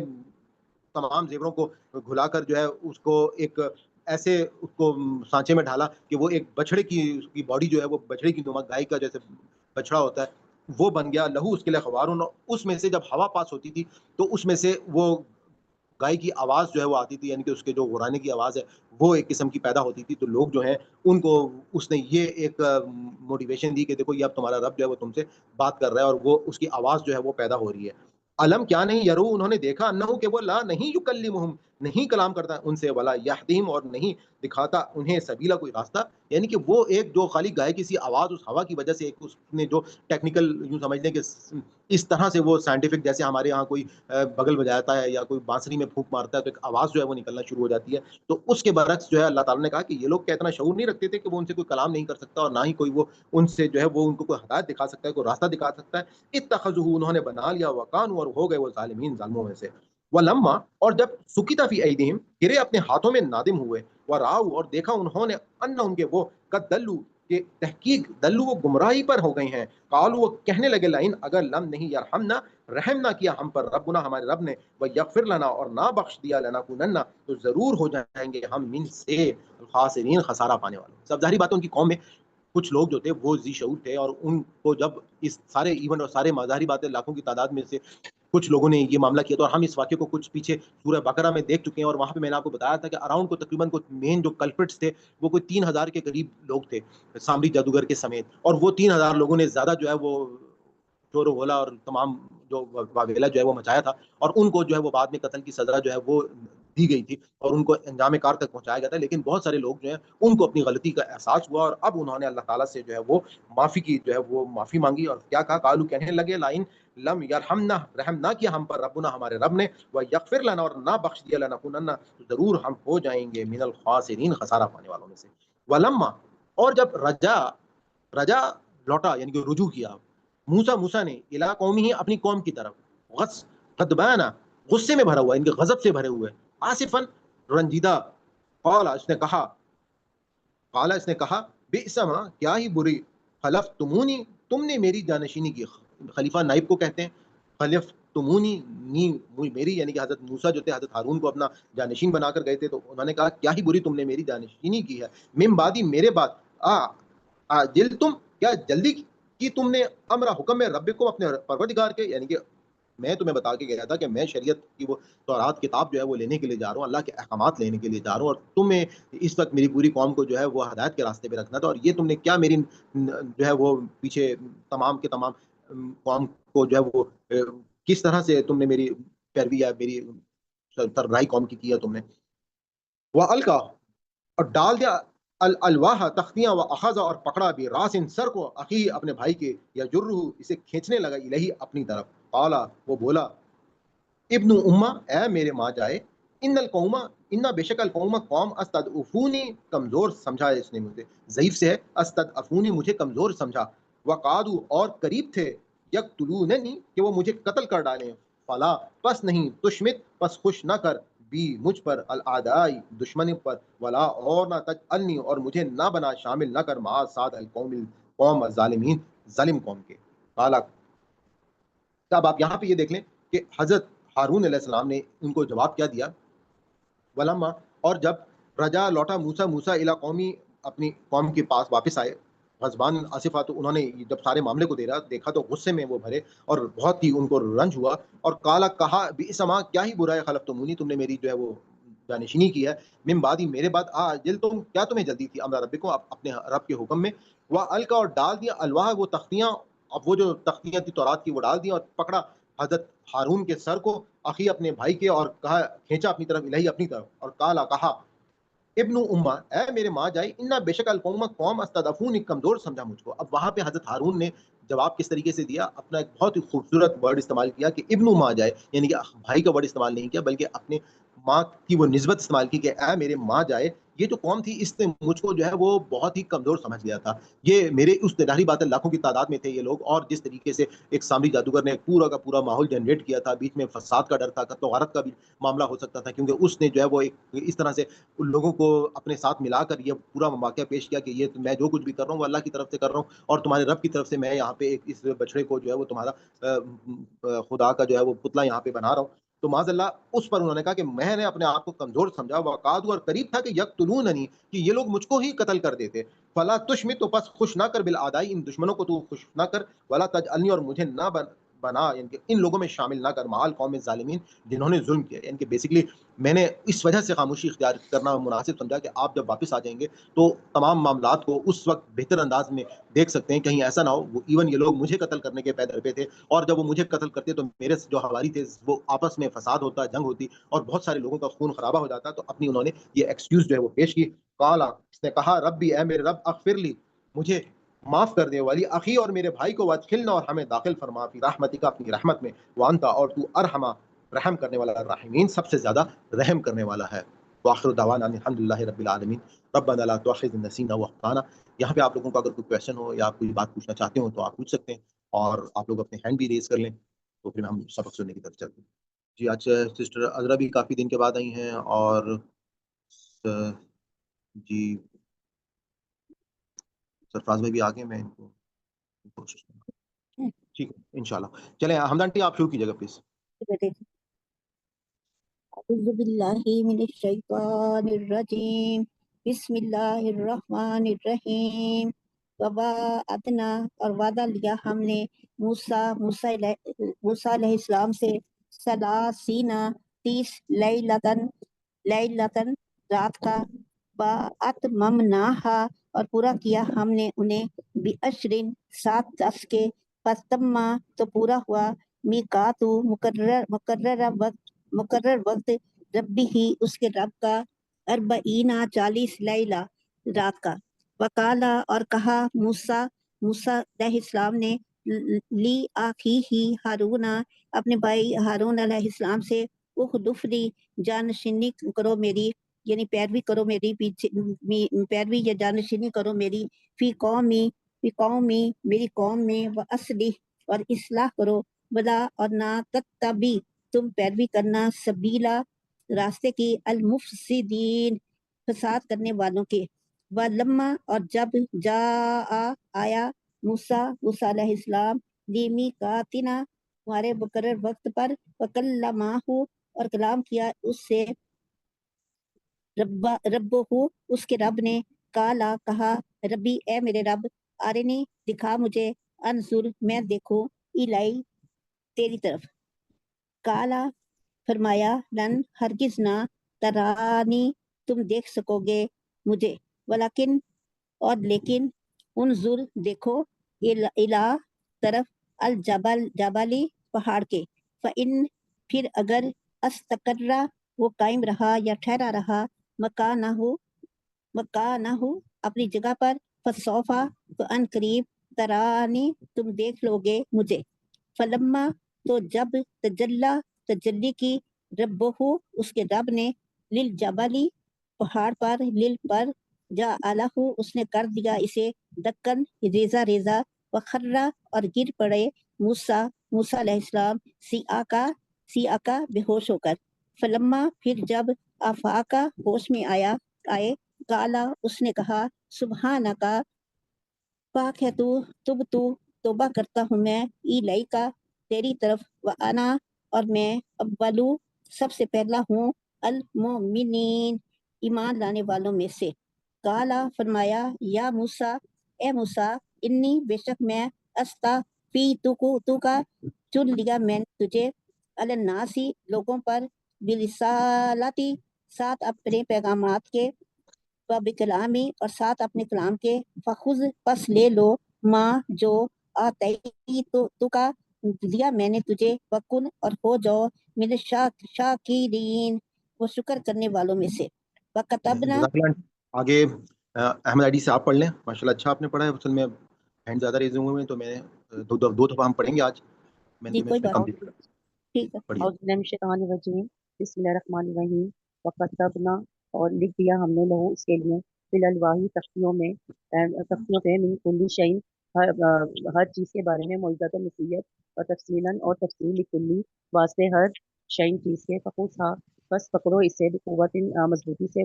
تمام زیوروں کو گھلا کر جو ہے اس کو ایک ایسے اس کو سانچے میں ڈھالا کہ وہ ایک بچڑے کی باڈی جو ہے وہ بچڑے کی نما, گائے کا جیسے بچڑا ہوتا ہے وہ بن گیا. لہو اس کے لیے خوارون, اس میں سے جب ہوا پاس ہوتی تھی تو اس میں سے وہ گائے کی آواز جو ہے وہ آتی تھی, یعنی کہ اس کے جو غرانے کی آواز ہے وہ ایک قسم کی پیدا ہوتی تھی. تو لوگ جو ہیں ان کو اس نے یہ ایک موٹیویشن دی کہ دیکھو یہ اب تمہارا رب جو ہے وہ تم سے بات کر رہا ہے اور وہ اس کی آواز جو ہے وہ پیدا ہو رہی ہے. علم کیا نہیں یرو, انہوں نے دیکھا, انہو کہ وہ لا نہیں یکلمہم, نہیں کلام کرتا ان سے, ولا یہدیم, اور نہیں دکھاتا انہیں سبیلا, کوئی راستہ. یعنی کہ وہ ایک جو خالی گائے کی سی آواز اس ہوا کی وجہ سے, ایک اس نے جو ٹیکنیکل یوں سمجھ لیں کہ اس طرح سے وہ سائنٹیفک, جیسے ہمارے یہاں کوئی بغل بجاتا ہے یا کوئی بانسری میں پھونک مارتا ہے تو ایک آواز جو ہے وہ نکلنا شروع ہو جاتی ہے. تو اس کے برعکس جو ہے اللہ تعالیٰ نے کہا کہ یہ لوگ کیا اتنا شعور نہیں رکھتے تھے کہ وہ ان سے کوئی کلام نہیں کر سکتا, اور نہ ہی کوئی وہ ان سے جو ہے وہ ان کو کوئی ہدایت دکھا سکتا ہے, کوئی راستہ دکھا سکتا ہے. اتخذوہ, انہوں نے بنا لیا, وکانوا, اور ہو گئے وہ ظالمین, ظالموں میں سے. ولما, اور جب سکیتا فی ایدیہم, گرے اپنے ہاتھوں میں نادم ہوئے, وراؤ, اور دیکھا انہوں نے, انہم, کے وہ, قد دلوا, کہ تحقیق, دلو وہ گمراہی پر ہو گئے ہیں, قالوا, وہ کہنے لگے, لئن, اگر لم نہیں یرحمنا, رحم نہ کیا ہم پر, ربنا, ہمارے رب نے, ویغفر لنا, اور نہ بخش دیا, لنکونن, تو ضرور ہو جائیں گے ہم من سے خاسرین, خسارہ پانے والوں. سب ظاہری بات ہے ان کی قوم میں کچھ لوگ جو تھے وہ ذی شعور تھے, اور ان کو جب اس سارے ایونٹ اور سارے مظاہری باتیں, لاکھوں کی تعداد میں سے کچھ لوگوں نے یہ معاملہ کیا, تو اور ہم اس واقعے کو کچھ پیچھے سورہ بقرہ میں دیکھ چکے ہیں, اور وہاں پہ میں نے آپ کو بتایا تھا کہ اراؤنڈ کو تقریباً کچھ مین جو کلپرٹس تھے وہ کوئی 3000 کے قریب لوگ تھے, سامری جادوگر کے سمیت, اور وہ 3000 لوگوں نے زیادہ جو ہے وہ شور و غلا اور تمام جو واویلا جو ہے وہ مچایا تھا, اور ان کو جو ہے وہ بعد میں قتل کی سزا جو ہے وہ دی گئی تھی, اور ان کو انجام کار تک پہنچایا گیا تھا. لیکن بہت سارے لوگ جو ہیں ان کو اپنی غلطی کا احساس ہوا, اور اب انہوں نے اللہ تعالیٰ سے جو ہے وہ معافی کی, جو ہے وہ معافی مانگی, اور کیا کہا, قالو, کہنے لگے, لائن لم یرحمنا, رحم نہ کیا ہم پر, ربنا, ہمارے رب نے, ویغفر لنا, اور نہ بخش دیا, لنکونن, تو ضرور ہم ہو جائیں گے من الخاسرین, خسارہ پانے والوں میں سے. ولما, اور جب رجا لوٹا, یعنی کہ رجوع کیا موسیٰ نے, الی قومہ, اپنی قوم کی طرف, غضبان, غصے میں بھرا ہوا, ان کے غضب سے بھرے ہوئے, آصفاً, رنجیدہ, قال, اس نے کہا, بئس ما, کیا ہی بری, خلفتمونی, تم نے میری جانشینی کی. خلیفہ نائب کو کہتے ہیں, خلفتمونی, میری, یعنی کہ حضرت موسیٰ جو تھے حضرت ہارون کو اپنا جانشین بنا کر گئے تھے, تو انہوں نے کہا کیا ہی بری تم نے میری جانشینی کی ہے, من بعدی, میرے بعد, عجلتم, کیا جلدی کی تم نے, امر, حکم میں, ربکم, اپنے پروردگار کے, یعنی کہ میں تمہیں بتا کے گیا تھا کہ میں شریعت کی وہ تورات کتاب جو ہے وہ لینے کے لیے جا رہا ہوں, اللہ کے احکامات لینے کے لیے جا رہا ہوں, اور تمہیں اس وقت میری پوری قوم کو جو ہے وہ ہدایت کے راستے پہ رکھنا تھا, اور یہ تم نے کیا میری جو ہے وہ پیچھے تمام کے تمام قوم کو جو ہے وہ کس طرح سے تم نے میری پیروی یا میری سربراہی قوم کی ہے تم نے. وَأَلْقَى, اور ڈال دیا, الواح, تختیاں, واخذ, اور پکڑا, بھی راسن, سر کو, اخی, اپنے بھائی کے, یا جرہ, اسے کھینچنے لگا, الہی, اپنی طرف. قالا, وہ بولا, ابن امہ, اے میرے ماں جائے, ان القوم, انا, بے شک, القوم, قوم, استضعفونی, کمزور سمجھا ہے اس نے مجھے, ضعیف سے ہے, استضعفونی, مجھے کمزور سمجھا, وقعدوا, اور قریب تھے, یقتلوننی, کہ وہ مجھے قتل کر ڈالیں, فلا, پس نہیں, تشمت, پس خوش نہ کر, بھی, مجھ پر, الاعدائی, دشمن پر, ولا, اور نہ تجعلنی, اور مجھے نہ بنا, شامل نہ کر, مع ساتھ قوم الظالمین, ظالم قوم کے. قالا, اب آپ یہاں پہ یہ دیکھ لیں کہ حضرت ہارون علیہ السلام نے ان کو جواب کیا دیا, ولما, اور جب رجا لوٹا موسیٰ الی قومی, اپنی قوم کے پاس واپس آئے, غضبان, آصفا, تو انہوں نے جب سارے معاملے کو دیکھا تو غصے میں وہ بھرے, اور بہت ہی ان کو رنج ہوا, اور کالا, کہا, بئس ما, کیا ہی برا ہے, خلفتمونی, تم نے میری جو ہے وہ جانشینی کی ہے, من بعدی, میرے بعد, عجلتم, کیا تمہیں جلدی تھی, امر ربکم, اپنے رب کے حکم میں, والقی, اور ڈال دیا, الواح, وہ تختیاں, اب وہ جو تختیاں تھی تورات کی وہ ڈال دی, اور پکڑا حضرت ہارون کے سر کو, اخی, اپنے بھائی کے, اور کہا, کھینچا اپنی طرف, الہی, اپنی طرف, اور کالا, کہا, ابن امہ, اے میرے ماں جائے, انا, بے شک, القوم, قوم, استضعفونی, کمزور سمجھا مجھ کو. اب وہاں پہ حضرت ہارون نے جواب کس طریقے سے دیا, اپنا ایک بہت ہی خوبصورت ورڈ استعمال کیا کہ ابن ماں جائے, یعنی کہ بھائی کا ورڈ استعمال نہیں کیا, بلکہ اپنے ماں کی وہ نسبت استعمال کی کہ اے میرے ماں جائے, یہ جو قوم تھی اس نے مجھ کو جو ہے وہ بہت ہی کمزور سمجھ لیا تھا. یہ میرے اس ظاہری بات ہے لاکھوں کی تعداد میں تھے یہ لوگ, اور جس طریقے سے ایک سامری جادوگر نے پورا کا پورا ماحول جنریٹ کیا تھا, بیچ میں فساد کا ڈر تھا, قتل و غارت کا بھی معاملہ ہو سکتا تھا, کیونکہ اس نے جو ہے وہ ایک اس طرح سے ان لوگوں کو اپنے ساتھ ملا کر یہ پورا واقعہ پیش کیا کہ یہ میں جو کچھ بھی کر رہا ہوں وہ اللہ کی طرف سے کر رہا ہوں, اور تمہارے رب کی طرف سے میں یہاں پہ اس بچڑے کو جو ہے وہ تمہارا خدا کا جو ہے وہ پتلا یہاں پہ بنا رہا ہوں. تو معاذ اللہ اس پر انہوں نے کہا کہ میں نے اپنے آپ کو کمزور سمجھا, وقاد اور قریب تھا کہ یقتلوننی, کہ یہ لوگ مجھ کو ہی قتل کر دیتے. فلا تشمت, تو پس خوش نہ کر بالآدائی, ان دشمنوں کو تو خوش نہ کر, ولا تجعلنی, اور مجھے نہ بنا یعنی کہ ان لوگوں میں شامل نہ کر, مال قوم ظالمین, جنہوں نے ظلم کیا. یعنی کہ بیسیکلی میں نے اس وجہ سے خاموشی اختیار کرنا مناسب سمجھا کہ آپ جب واپس آ جائیں گے تو تمام معاملات کو اس وقت بہتر انداز میں دیکھ سکتے ہیں. کہیں ایسا نہ ہو وہ ایون یہ لوگ مجھے قتل کرنے کے پیدر پہ تھے, اور جب وہ مجھے قتل کرتے تو میرے جو حواری تھے وہ آپس میں فساد ہوتا, جنگ ہوتی, اور بہت سارے لوگوں کا خون خرابہ ہو جاتا. تو اپنی انہوں نے یہ ایکسکیوز جو ہے وہ پیش کی. قالا, اس نے کہا, ربی, اے میرے رب, اغفر لی, مجھے معاف کر دے, والی اخی, اور میرے بھائی کو, وادخلنا, اور ہمیں داخل فرما, فی رحمتک, اپنی رحمت میں, وانت, اور تو, ارحما, رحم کرنے والا, الراحمین, سب سے زیادہ رحم کرنے والا ہے. وآخر دعوانا الحمدللہ رب العالمین, ربنا لا تؤاخذنا ان نسینا واخطانا. یہاں پہ آپ لوگوں کو اگر کوئی کویشچن ہو یا آپ کوئی بات پوچھنا چاہتے ہو تو آپ پوچھ سکتے ہیں, اور آپ لوگ اپنے ہینڈ بھی ریز کر لیں, تو پھر ہم سبق سننے کی طرف چلتے ہیں. جی, آج سسٹر عذرا بھی کافی دن کے بعد آئی ہیں, اور جی سرفراز بھائی بھی آگے, میں ان کو کوشش کروں گا. ٹھیک ہے انشاءاللہ. چلیں حمدان ٹی, آپ شروع کیجیے گا پلیز. اعوذ باللہ من الشیطان الرجیم, بسم اللہ الرحمن الرحیم. وواعدنا, اور وعدہ لیا ہم نے, موسیٰ علیہ السلام سے, ثلاثین, 30, لیلتن, رات کا, واتممناہا, اور پورا کیا ہم نے انہیں, بعشرن, 7, 10 کے, فتم, تو پورا ہوا, میقاتو, مقرر وقت, ربی ہی, اس کے رب کا, 40, 40 لیلہ, رات کا. وقالا, اور کہا موسیٰ علیہ السلام نے, لی آخی ہی ہارون, اپنے بھائی ہارون علیہ السلام سے, اخلفنی, جانشینی کرو میری, یعنی پیروی کرو میری, پیروی یا جانشینی کرو میری, فی قومی, میری قوم میں, واصلح, اور اصلاح کرو, ولا, اور نہ, تتبع, تم پیروی کرنا, سبیلا, راستے کی, المفسدین, فساد کرنے والوں کے. ولما, اور جب, آیا, موسیٰ علیہ السلام, لیمیقاتنا, ہمارے مقرر وقت پر, وکلمہ, اور کلام کیا اس سے, ربہ, اس کے رب نے, کالا, کہا, ربی, اے میرے رب, آرنی, دکھا مجھے, انظر, میں دیکھوں, الیک, تیری طرف. کالا, فرمایا, لن, ہرگز نہ, ترانی, تم دیکھ سکو گے مجھے, ولیکن, اور لیکن, انظر, دیکھو, الی, طرف, الجبلی, پہاڑ کے, فإن, پھر اگر, استقر, وہ قائم رہا یا ٹھہرا رہا, مکانہ, اپنی جگہ پر, فسوفا, تو ان قریب, ترانی, تم دیکھ لو گے مجھے. فلما, تو جب, تجلی کی, ربہ, اس کے رب نے, للجبلی, پہاڑ پر, پر, جعلہ, اس نے کر دیا اسے, دکن, ریزہ, وخرا, اور گر پڑے, موسیٰ علیہ السلام, سیاکا, بے ہوش ہو کر. فلما, پھر جب, آفاقا, ہوش میں آئے, کالا, اس نے کہا, سبحانکا, پاک ہے تو, توبہ کرتا ہوں میں, الیکا, تیری طرف, وانا, اور میں, اولو, سب سے پہلا ہوں, المؤمنین, ایمان لانے والوں میں سے. کالا, فرمایا, یا موسیٰ, اے موسیٰ, انی, بے شک میں, تو کا, چن لیا میں نے تجھے, الناسی, لوگوں پر, برسالاتی, ساتھ اپنے پیغامات کے, بکلامی, اور ساتھ اپنے کلام کے, فخذ, پس لے لو, ماں, جو, آتی, تو کا, دیا میں نے تجھے, وکن, اور ہو جاؤ, من شاکرین, وہ شکر کرنے والوں میں سے. وکتبنا, آگے احمد آئی ڈی سے آپ پڑھ لیں. ماشاءاللہ اچھا آپ نے پڑھا ہے, اصل میں ہینڈ زیادہ ریز ہوئے ہیں, تو میں دو دفعہ ہم پڑھیں گے آج, میں جی, کوئی اس میں بات کمپلیٹ نہیں, ٹھیک ہے. اعوذ باللہ من الشیطان الرجیم, بسم اللہ الرحمن الرحیم. وکتبنا, اور لکھ دیا ہم نے لہو اس کے لیے فی الواحی تختیوں پہ من کلی شعین ہر چیز کے بارے میں موعظۃ و نصیحت اور تفصیلاً اور تفصیل کلی واسطے ہر شعین چیز کے فخذھا بس پکڑو اسے بقوت مضبوطی سے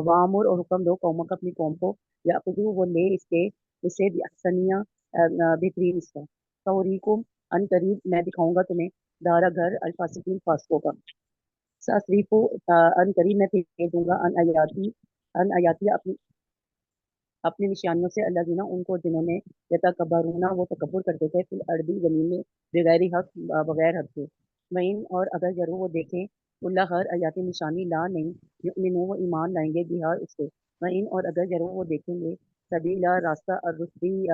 وامر اور حکم دو قوموں کا اپنی قوم کو یا خودو وہ لے اسے احسنیہ بہترین اس کا توریکم ان قریب میں دکھاؤں گا تمہیں دارا گھر الفاسقین فاسقوں کا ساسریفو ان قریب میں پھیر دوں گا ان آیاتی اپنی نشانیوں سے اللہ دینا ان کو جنہوں نے یتکبرون وہ تکبر کرتے تھے فی الارض زمین میں بغیر حق بغیر حق کے معین اور اگر ضرور وہ دیکھیں اللہ ہر آیاتی نشانی لا نہیں یؤمنون وہ ایمان لائیں گے بہار اس سے معین اور اگر ضرور وہ دیکھیں گے سبیلا راستہ الرشدی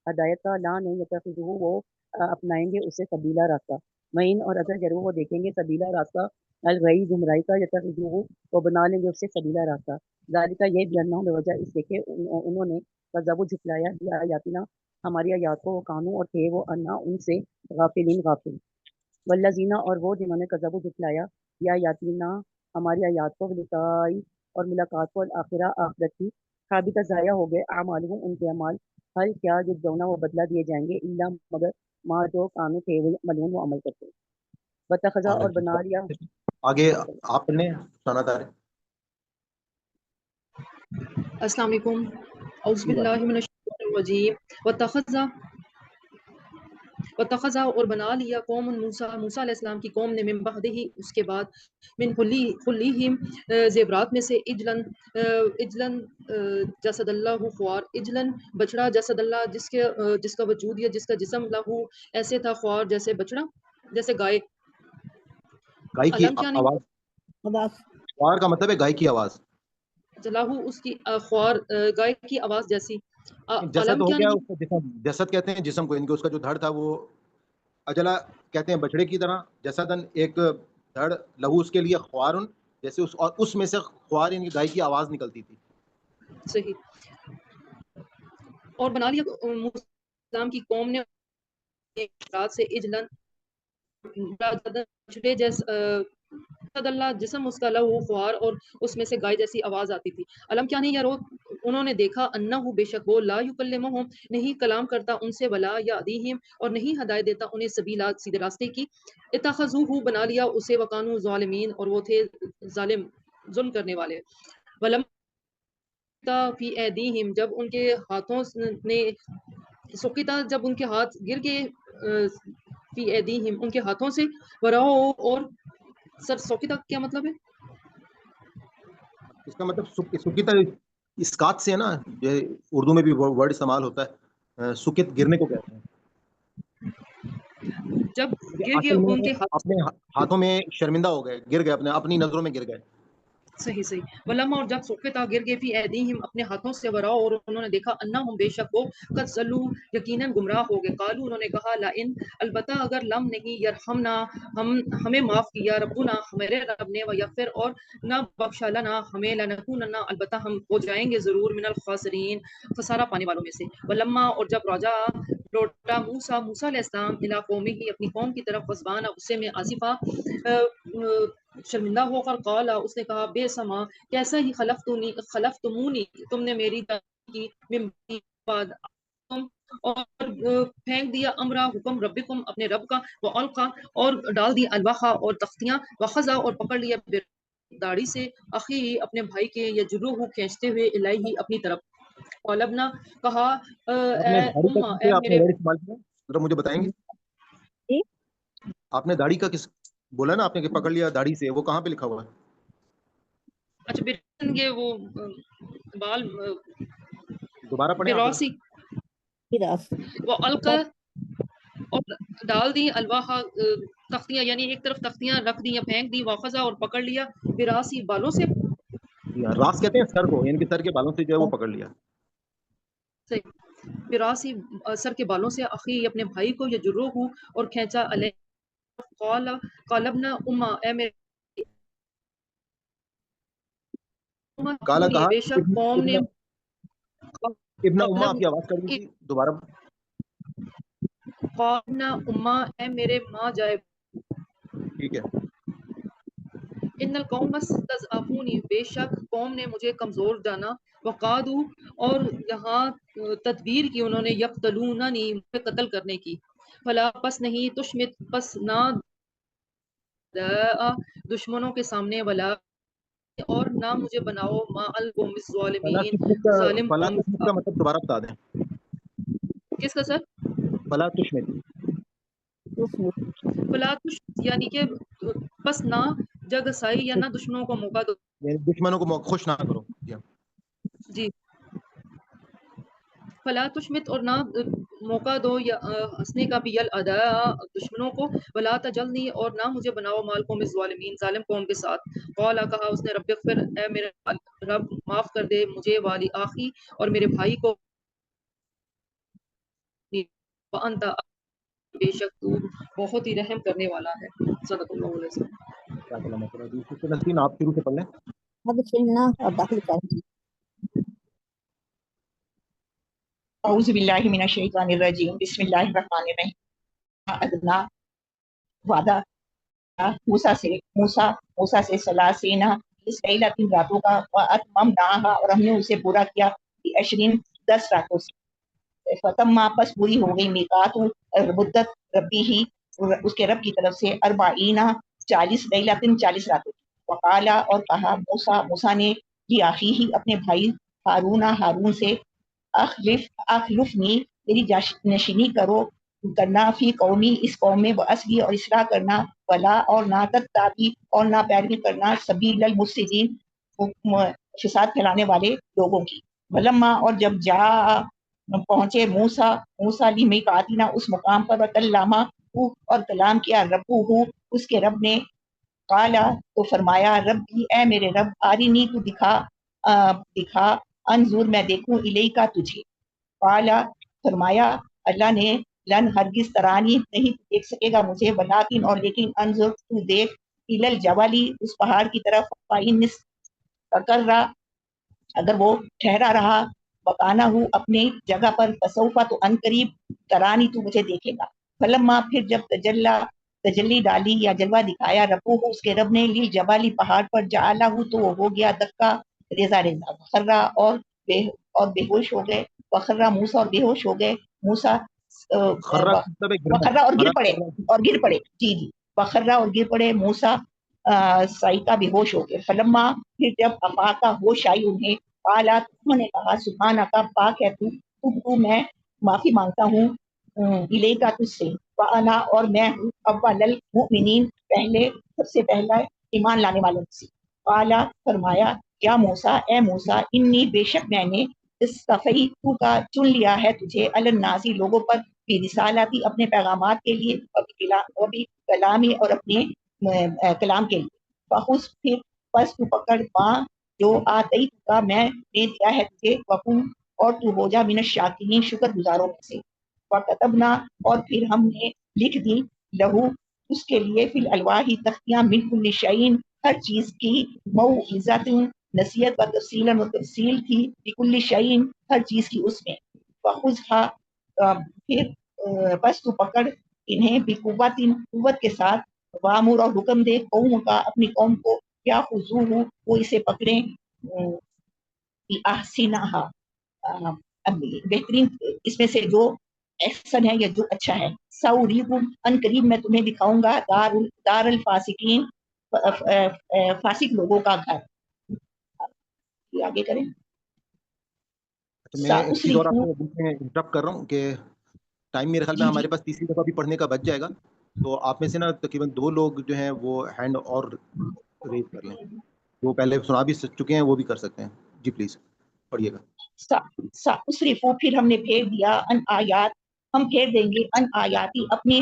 ہدایت کا لا نہیں یتخذہ وہ اپنائیں گے اسے سبیلا راستہ معین اور اگر ضرور وہ دیکھیں گے سبیلا راستہ الغی گمراہی کا یتخذہ وہ بنا لیں گے اسے سبیلا راستہ ذالکہ یہ بیانہ بے وجہ اس سے کہ انہوں نے کذب و جھٹلایا بھی آیاتنا ہماری آیات کو وہ کانوں اور تھے وہ انا ان سے غافلین غافل والذین اور وہ جنہوں نے کذب و جھٹلایا یا آیاتنا ہماری آیات کو لکائی اور ملاقات کو الآخرہ آخرت کی حابط ضائع ہو گئے اعمالهم ان کے اعمال حل کیا یجزون وہ بدلہ دیے جائیں گے الا مگر ما جو کانوں تھے وہ ملون وہ عمل کرتے واتخذا اور بنا لیا آگے آپ نے سنا تھا السلام علیکم اعوذ باللہ من الشیطان الرجیم واتخذا اور بنا لیا قوم موسیٰ علیہ السلام کی قوم نے من بعدہ اس کے بعد من خلیہم زیورات میں سے اجلن جسد اللہ خوار اجلن بچڑا جسد اللہ جس کا وجود یا جس کا جسم لہو ایسے تھا خوار جیسے بچڑا جیسے گائے کی کیا نہیں آواز خوار کا مطلب ہے گائے کی آواز لاہو اس کی خوار گائے کی آواز جیسی جسد ہو گیا اس کا جسم جسد کہتے ہیں جسم کو ان کے اس کا جو دھڑ تھا وہ اجلا کہتے ہیں بچڑے کی طرح جسدن ایک دھڑ لہو اس کے لیے خوارن جیسے اس میں سے خوار ان کی گائے کی آواز نکلتی تھی صحیح اور بنا لیا موسیٰ کی قوم نے رات سے اجلن بچڑے جیسا اللہ جسم اس کا لہو خوار اور اس میں سے گائے جیسی آواز آتی تھی علم کیا نہیں یارو انہوں نے دیکھا انہو بے شک وہ لا یکلمہم نہیں کلام کرتا ان سے ولا یادیہم اور نہیں ہدایت دیتا انہیں سبیلا سیدھے راستے کی اتخذوہ بنا لیا اسے وکانو ظالمین اور وہ تھے ظلم کرنے والے ولم فی ایدیہم جب ان کے ہاتھوں نے سقطا جب ان کے ہاتھ گر گئے فی ایدیہم ان کے ہاتھوں سے وراؤ اور سر سوکیتا کیا مطلب ہے اس کا مطلب سکیتا اسکات سے ہے نا یہ اردو میں بھی ورڈ استعمال ہوتا ہے سکت گرنے کو کہتے ہیں جب گر گئے ان کے اپنے ہاتھوں میں شرمندہ ہو گئے گر گئے اپنی نظروں میں گر گئے صحیح ولما اور جب سقطا گر گئے فی ایدیہم اپنے ہاتھوں سے وراؤ اور انہوں نے دیکھا انہم بے شک وہ قد ضلوا یقیناً گمراہ ہو گئے قالوا انہوں نے کہا لئن البتہ اگر لم نہیں یرحمنا ہمیں معاف کیا ربنا ہمارے رب نے ویغفر اور نہ بخشا لنا ہمیں لنکونن البتہ ہم ہو جائیں گے ضرور من الخاسرین خسارہ پانے والوں میں سے ولما اور جب لوٹا موسیٰ علیہ السلام الی قومہ اپنی قوم کی طرف غضبان غصے میں آصفا شرمندہ ہو کر قال اس نے کہا بے سما کیسا ہی خلفتمونی تم نے میری کی من بعد اور پھینک دیا امرا حکم ربکم اپنے رب کا والقا اور ڈال دی الواحا اور تختیاں وخذا اور پکڑ لیا داڑھی سے اخی اپنے بھائی کے یجرو کھینچتے ہوئے الہی اپنی طرف قالبنا کہا اے امہ اے میرے مجھے بتائیں گے آپ نے داڑھی کا کس بولا نا آپ نے کہ پکڑ لیا داڑھی سے وہ کہاں پہ لکھا ہوا ہے اچھا برن گے وہ بال دوبارہ پڑھیں براسی وہ القا اور ڈال دی الواحا تختیاں یعنی ایک طرف تختیاں رکھ دی یا پھینک دی واخذا اور پکڑ لیا براسی بالوں سے راس کہتے ہیں سر کو یعنی کہ سر کے بالوں سے جو ہے وہ پکڑ لیا صحیح براسی سر کے بالوں سے اخی اپنے بھائی کو یجرو اور کھینچا علیہ قالبنا امہ اے میرے کالا کہا بے شک قوم نے ابن امہ آپ کی آواز کر دی تھی دوبارہ قالبنا امہ اے میرے ماں جائے ٹھیک ہے ان القوم استضعفونی، بے شک قوم نے مجھے کمزور جانا، وقادو اور یہاں تدبیر کی انہوں نے، یقتلوننی مجھے قتل کرنے کی، فلا پس نہیں، تشمت پس نہ دشمنوں کے سامنے، ولا اور نہ مجھے بناؤ ما القوم فلا الظالمین، تشمت کا ظالم فلا قوم تشمت کا مطلب دوبارہ بتا دیں. کس کا سر؟ فلا تشمت فلا یعنی کہ پس نہ جگ سائی یا نہ دشمنوں کو موقع دو. یعنی دشمنوں کو خوش نہ کرو. جی فلا تشمت اور نہ موقع دو یا ہنسنے کا بھی، الاعداء دشمنوں کو، ولا تجلنی اور نہ مجھے بناؤ مال قوم الظالمین ظالم قوم کے ساتھ. قال کہا اس نے، رب اغفر اے میرے رب معاف کر دے مجھے، والی آخی اور میرے بھائی کو، وانت بے شک تو بہت ہی رحم کرنے والا ہے. صدق اللہ علیہ وسلم. نسرین آپ شروع سے پڑھ لیں. اب سننا اور داخل کرنا. اعوذ باللہ من الشیطان الرجیم، بسم اللہ الرحمن الرحیم. ادنا وعدہ موسیٰ سے سلاسینہ اس لیلۃ راتوں کا، واتممناہا اور ہم نے اسے پورا کیا، بعشرین 10 راتوں سے. فتم پس پوری ہو گئی میقات مدت ربی ہی اس کے رب کی طرف سے، 40 لیلۃ 40 راتوں. وقالا اور کہا موسیٰ نے، جی آخی ہی اپنے بھائی ہارون سے، اخلفنی میری نشینی کرنا، فی قومی اس قوم میں، واصلی اور اصلاح کرنا، ولا اور نہ تتبع اور نہ پیروی کرنا، سبیل المفسدین فساد پھیلانے والے لوگوں کی. ولما اور جب جا پہنچے موسیٰ لی میقاتنا اس مقام پر، وکلمہ اور کلام کیا، ربہ اس کے رب نے، قالا تو فرمایا، ربی اے میرے رب، آرینی تو دکھا انظر میں دیکھوں، الیکا تجھے. قالا فرمایا اللہ نے، لن ہرگز ترانی نہیں دیکھ سکے گا مجھے، ولیکن اور لیکن، انظر تو دیکھ، الی الجبل اس پہاڑ کی طرف، فإن استقر اگر وہ ٹھہرا رہا، مکانہ اپنے جگہ پر، فسوف تو ان قریب، ترانی تو مجھے دیکھے گا. فلما پھر جب تجلی ڈالی یا جلوہ دکھایا، ربو اس کے رب نے، للجبل پہاڑ پر، جعلہ تو وہ ہو گیا دکا ریزہ ریزہ، خرا اور بے ہوش ہو گئے، وخرا موسیٰ اور بے ہوش ہو گئے موسیٰ، وخرا اور گر پڑے جی وخرا اور گر پڑے موسیٰ سائقہ بے ہوش ہو گئے. فلما پھر جب افاقہ ہوش آئی انہیں، قالا انہوں نے کہا، سبحانک پاک ہے تو میں معافی مانگتا ہوں الیکا تجھ سے، وانا اور میں ہوں اول المؤمنین سب سے پہلا ایمان لانے والوں سے. قالا فرمایا، یا موسیٰ اے موسیٰ، انی بے شک میں نے، استفیتو کا چن لیا ہے تجھے، علی الناس لوگوں پر، بھی رسالاتی اپنے پیغامات کے لیے، اور بھی کلامی اور اپنے کلام کے لیے. فخذ پھر پس تو پکڑ ماں جو آتی کا میں دے دیا ہے تجھے، وقوم اور تو ہو جا من الشاکرین شکر گزاروں میں سے. وکتبنا اور پھر ہم نے لکھ دی، لہو اس کے لیے، فی الالواح تختیاں، من کل شیء ہر چیز کی، موعظۃ نصیحت و تفصیلا و تفصیل کی، بکل شیء ہر چیز کی اس میں. وخذھا پھر پس تو پکڑ انہیں، بقوت قوت کے ساتھ، وامر اور حکم دے، قوم کا اپنی قوم کو، کیا خضوہ وہ اسے پکڑیں، احسنہا بہترین اس میں سے جو احسن ہے یا جو اچھا ہے. ساوریکم ان قریب میں تمہیں دکھاؤں گا، دار الفاسقین فاسق لوگوں کا گھر. آگے کریں. میں ایک چیز اور آپ کو انٹرپٹ کر رہا ہوں کہ ٹائم میرے خیال میں ہمارے پاس تیسری دفعہ بھی پڑھنے کا بچ جائے گا، تو آپ میں سے نا تقریباً 2 لوگ جو ہیں وہ ہینڈ اور ریز کر لیں، وہ پہلے سنا بھی چکے ہیں وہ بھی کر سکتے ہیں. جی پلیز پڑھیے گا. سأصرف پھر ہم نے پھیر دیا، ان آیات ہم پھیر دیں گے، ان آیاتی اپنی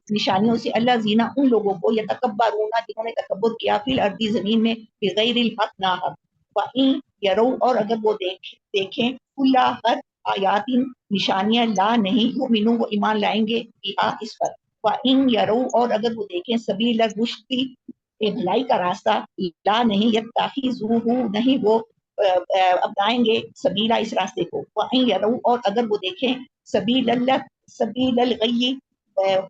نشانیوں سے، اللہ زینہ ان لوگوں کو، یتکبرون جنہوں نے تکبر کیا، فی الارض زمین میں، بغیر الحق ناحق. وَإِن یروا اور اگر وہ دیکھیں، کل ہر آیات نشانیاں، لا نہیں، یؤمنون وہ ایمان لائیں گے، بہا اس پر. وَإِن یروا اور اگر وہ دیکھیں، سبیل الرشد بھلائی کا راستہ، لا نہیں، یتخذوہ نہیں وہ اپنائیں گے، سبیلا اس راستے کو. وَإِن یروا اور اگر وہ دیکھیں، سبیل الغی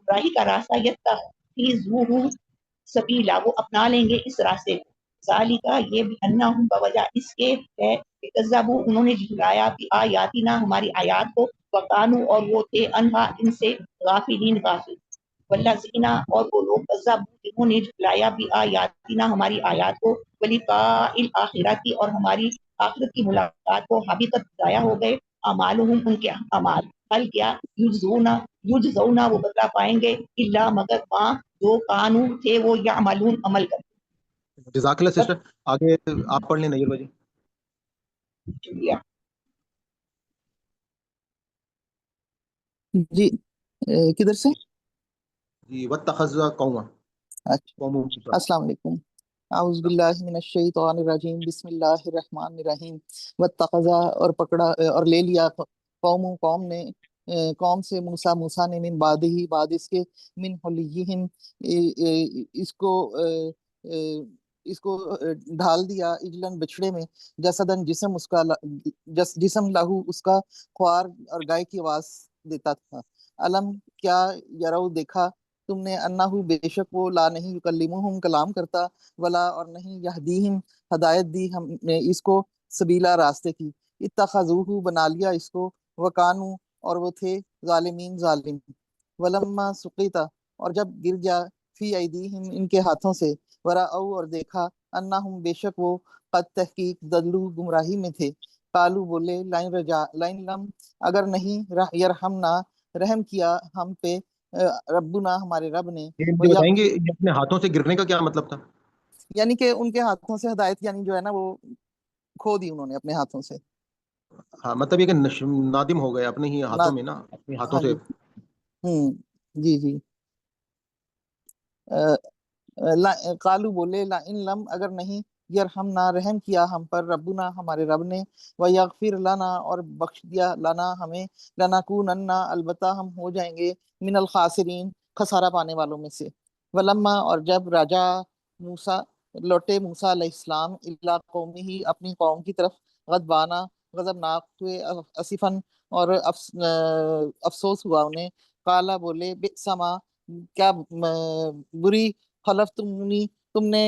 راہی کا راستہ، یتخذوہ سبیلا وہ اپنا لیں گے اس راستے کو. ذالکا یہ بھی انہم بوجہ اس کے ہے کہ کذبوا انہوں نے جھٹلایا بھی آیاتنا ہماری آیات کو، وکانو اور وہ تھے انہا ان سے غافلین غافل. والذین اور وہ لوگ کذبوا جنہوں نے جھٹلایا بھی آیاتنا ہماری آیات کو، ولقاء الآخرۃ اور ہماری آخرت کی ملاقات کو، حبطت ضائع ہو گئے اعمالہم ان کے اعمال. حل کیا یجزونا وہ بدلہ پائیں گے الا مگر ماں جو کانو تھے وہ یعملون عمل کرتے. جزاک اللہ سسٹر. آگے آپ پڑھ لیں نیل بھائی. شکریہ. جی کدھر سے؟ جی واتخذ قوما. اچھا السلام علیکم. اعوذ باللہ من الشیطان الرجیم بسم اللہ الرحمن الرحیم. واتخذا اور پکڑا اور لے لیا قوم نے قوم سے موسیٰ نے من بعد ہی بعد اس کے من حلیہم اس کو ڈھال دیا اجلن بچڑے میں جسدن جسم اس کا جسم لہو اس کا خوار اور گائے کی آواز دیتا تھا. علم کیا یرو دیکھا تم نے انہو بے شک وہ لا نہیں یکلمہم کلام کرتا ولا اور نہیں یہدیہم ہدایت دی ہم نے اس کو سبیلا راستے کی. اتخذوہ بنا لیا اس کو وکانو اور وہ تھے ظالمین ظالم. ولما سقیتا اور جب گر گیا فی ایدیہم ان کے ہاتھوں سے ورأو اور دیکھا انہم بے شک وہ قد تحقیق دلو گمراہی میں تھے. قالو بولے لائن لم اگر نہیں یرحمنا رحم کیا ہم پہ ربنا ہمارے رب نے. یہ بتائیں گے اپنے ہاتھوں سے گرنے کا کیا مطلب تھا؟ یعنی کہ ان کے ہاتھوں سے ہدایت یعنی جو ہے نا وہ کھو دی انہوں نے اپنے ہاتھوں سے. ہاں مطلب یہ کہ نادم ہو گئے اپنے ہی ہاتھوں میں نا، اپنے ہاتھوں سے. جی جی. قالو بولے لئن لم اگر نہیں یرحمنا رحم کیا ہم پر ربنا ہمارے رب نے ویغفر لنا اور بخش دیا لنا ہمیں لنکوننا البتہ ہم ہو جائیں گے من الخاسرین خسارہ پانے والوں میں سے. ولما اور جب رجا موسیٰ لوٹے موسیٰ علیہ السلام الی قومہ اپنی قوم کی طرف غضبانہ غضبناک ہوئے اسفن اور افسوس ہوا انہیں. قالا بولے بئس ما کیا بری خلفتمونی تم نے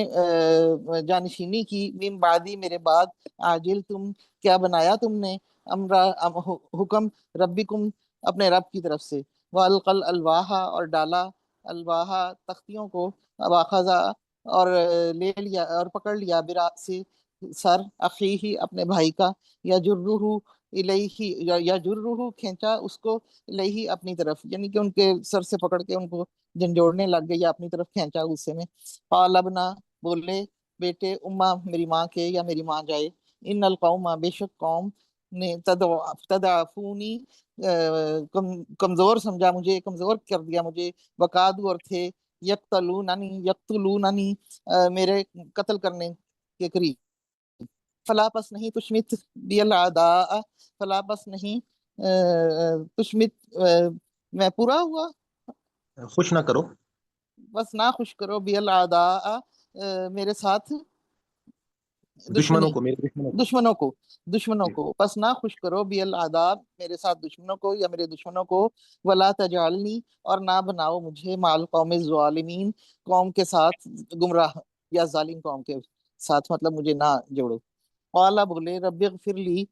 جانشینی کی من بعدی میرے بعد عاجل تم کیا بنایا تم نے حکم ربکم اپنے رب کی طرف سے. وَأَلْقَى الْأَلْوَاحَ اور ڈالا الواحہ تختیوں کو واخذا اور لے لیا اور پکڑ لیا برأس سر اخیہ اپنے بھائی کا یجرہ الیہ یجرہ کھینچا اس کو الیہ اپنی طرف یعنی کہ ان کے سر سے پکڑ کے ان کو جھنجھوڑنے لگ گئی یا اپنی طرف کھینچا غصے میں. قال ابنا بولے بیٹے اما میری ماں کے یا میری ماں جائے. ان القوم بے شک قوم نے تدعفونی کمزور سمجھا مجھے کمزور کر دیا مجھے وقادو اور تھے یقتلوننی میرے قتل کرنے کے قریب. فلا پس نہیں تشمت بی العداء فلا پس نہیں تشمت میں پورا ہوا خوش نہ کرو بس نہ خوش کرو بی العداء میرے ساتھ دشمنوں کو میرے دشمنوں کو بس نہ خوش کرو بی العداء میرے ساتھ دشمنوں کو یا میرے دشمنوں کو. ولا تجعلنی اور نہ بناؤ مجھے مال قوم الظالمین قوم کے ساتھ گمراہ یا ظالم قوم کے ساتھ مطلب مجھے نہ جوڑو. قالا بولے رب اغفر لی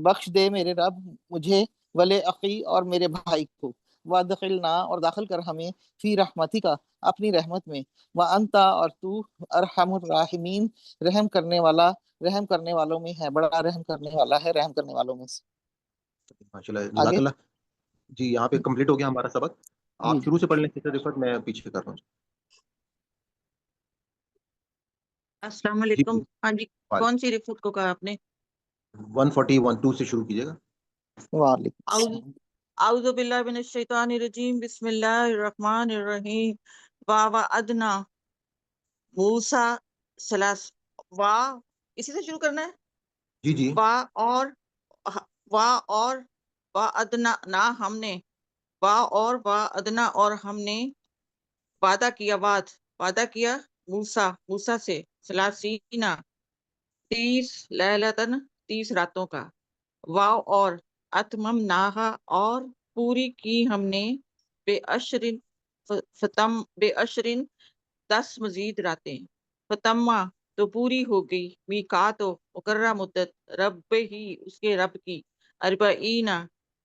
بخش دے میرے رب مجھے ولے اخی اور میرے بھائی کو وادخلنا اور داخل کر ہمیں فی رحمتی کا اپنی رحمت میں وانتا اور تو ارحم الراحمین رحم کرنے والوں میں ہے بڑا رحم کرنے والا ہے رحم کرنے والوں میں سے. ماشاءاللہ جزاک اللہ. جی یہاں پہ کمپلیٹ ہو گیا ہمارا سبق. آپ شروع سے پڑھ لیں سسٹر رفعت میں پیچھے کر رہا ہوں. السلام علیکم. ہاں جی کون سی رفعت کو کہا آپ نے؟ 141 سے شروع کیجیے گا. وعلیکم السلام. اعوذ باللہ من الشیطان الرجیم بسم اللہ الرحمن الرحیم. وَوَعَدْنَا موسیٰ اسی سے شروع کرنا ہے. جی اور وعدنا ہم نے وعدنا اور ہم نے وعدہ کیا موسیٰ سے 30 لیلتن 30 راتوں کا. اور اتممناہا اور پوری کی ہم نے بے اشرن 10 مزید راتیں، فتما تو پوری ہو گئی، میقات و مقررہ مدت، رب ہی اس کے رب کی،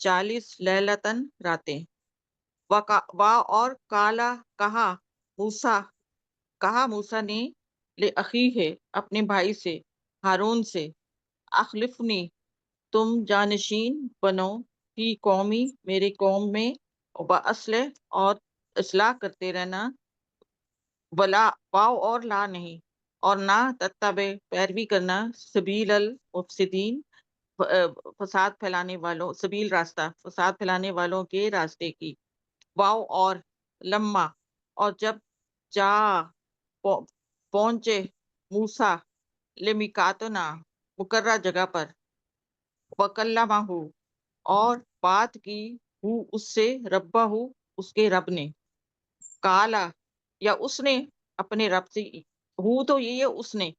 40 لیلتن راتیں، وا اور کالا کہا موسیٰ نے لأخی ہے اپنے بھائی سے ہارون سے، اخلفنی تم جانشین بنو فی قومی میرے قوم میں، باصلح اور اصلاح کرتے رہنا، ولا واو اور لا نہیں، اور نہ تتبع پیروی کرنا، سبیل المفسدین فساد پھیلانے والوں، سبیل راستہ فساد پھیلانے والوں کے راستے کی، واو اور لما اور جب جا پہنچے موسیٰ لمیقاتنا مقررہ جگہ پر، وکلمہ اور بات کی اس سے ربہ اس کے رب نے، کالا یا اس نے اپنے رب سے، تو یہ ہے اس نے،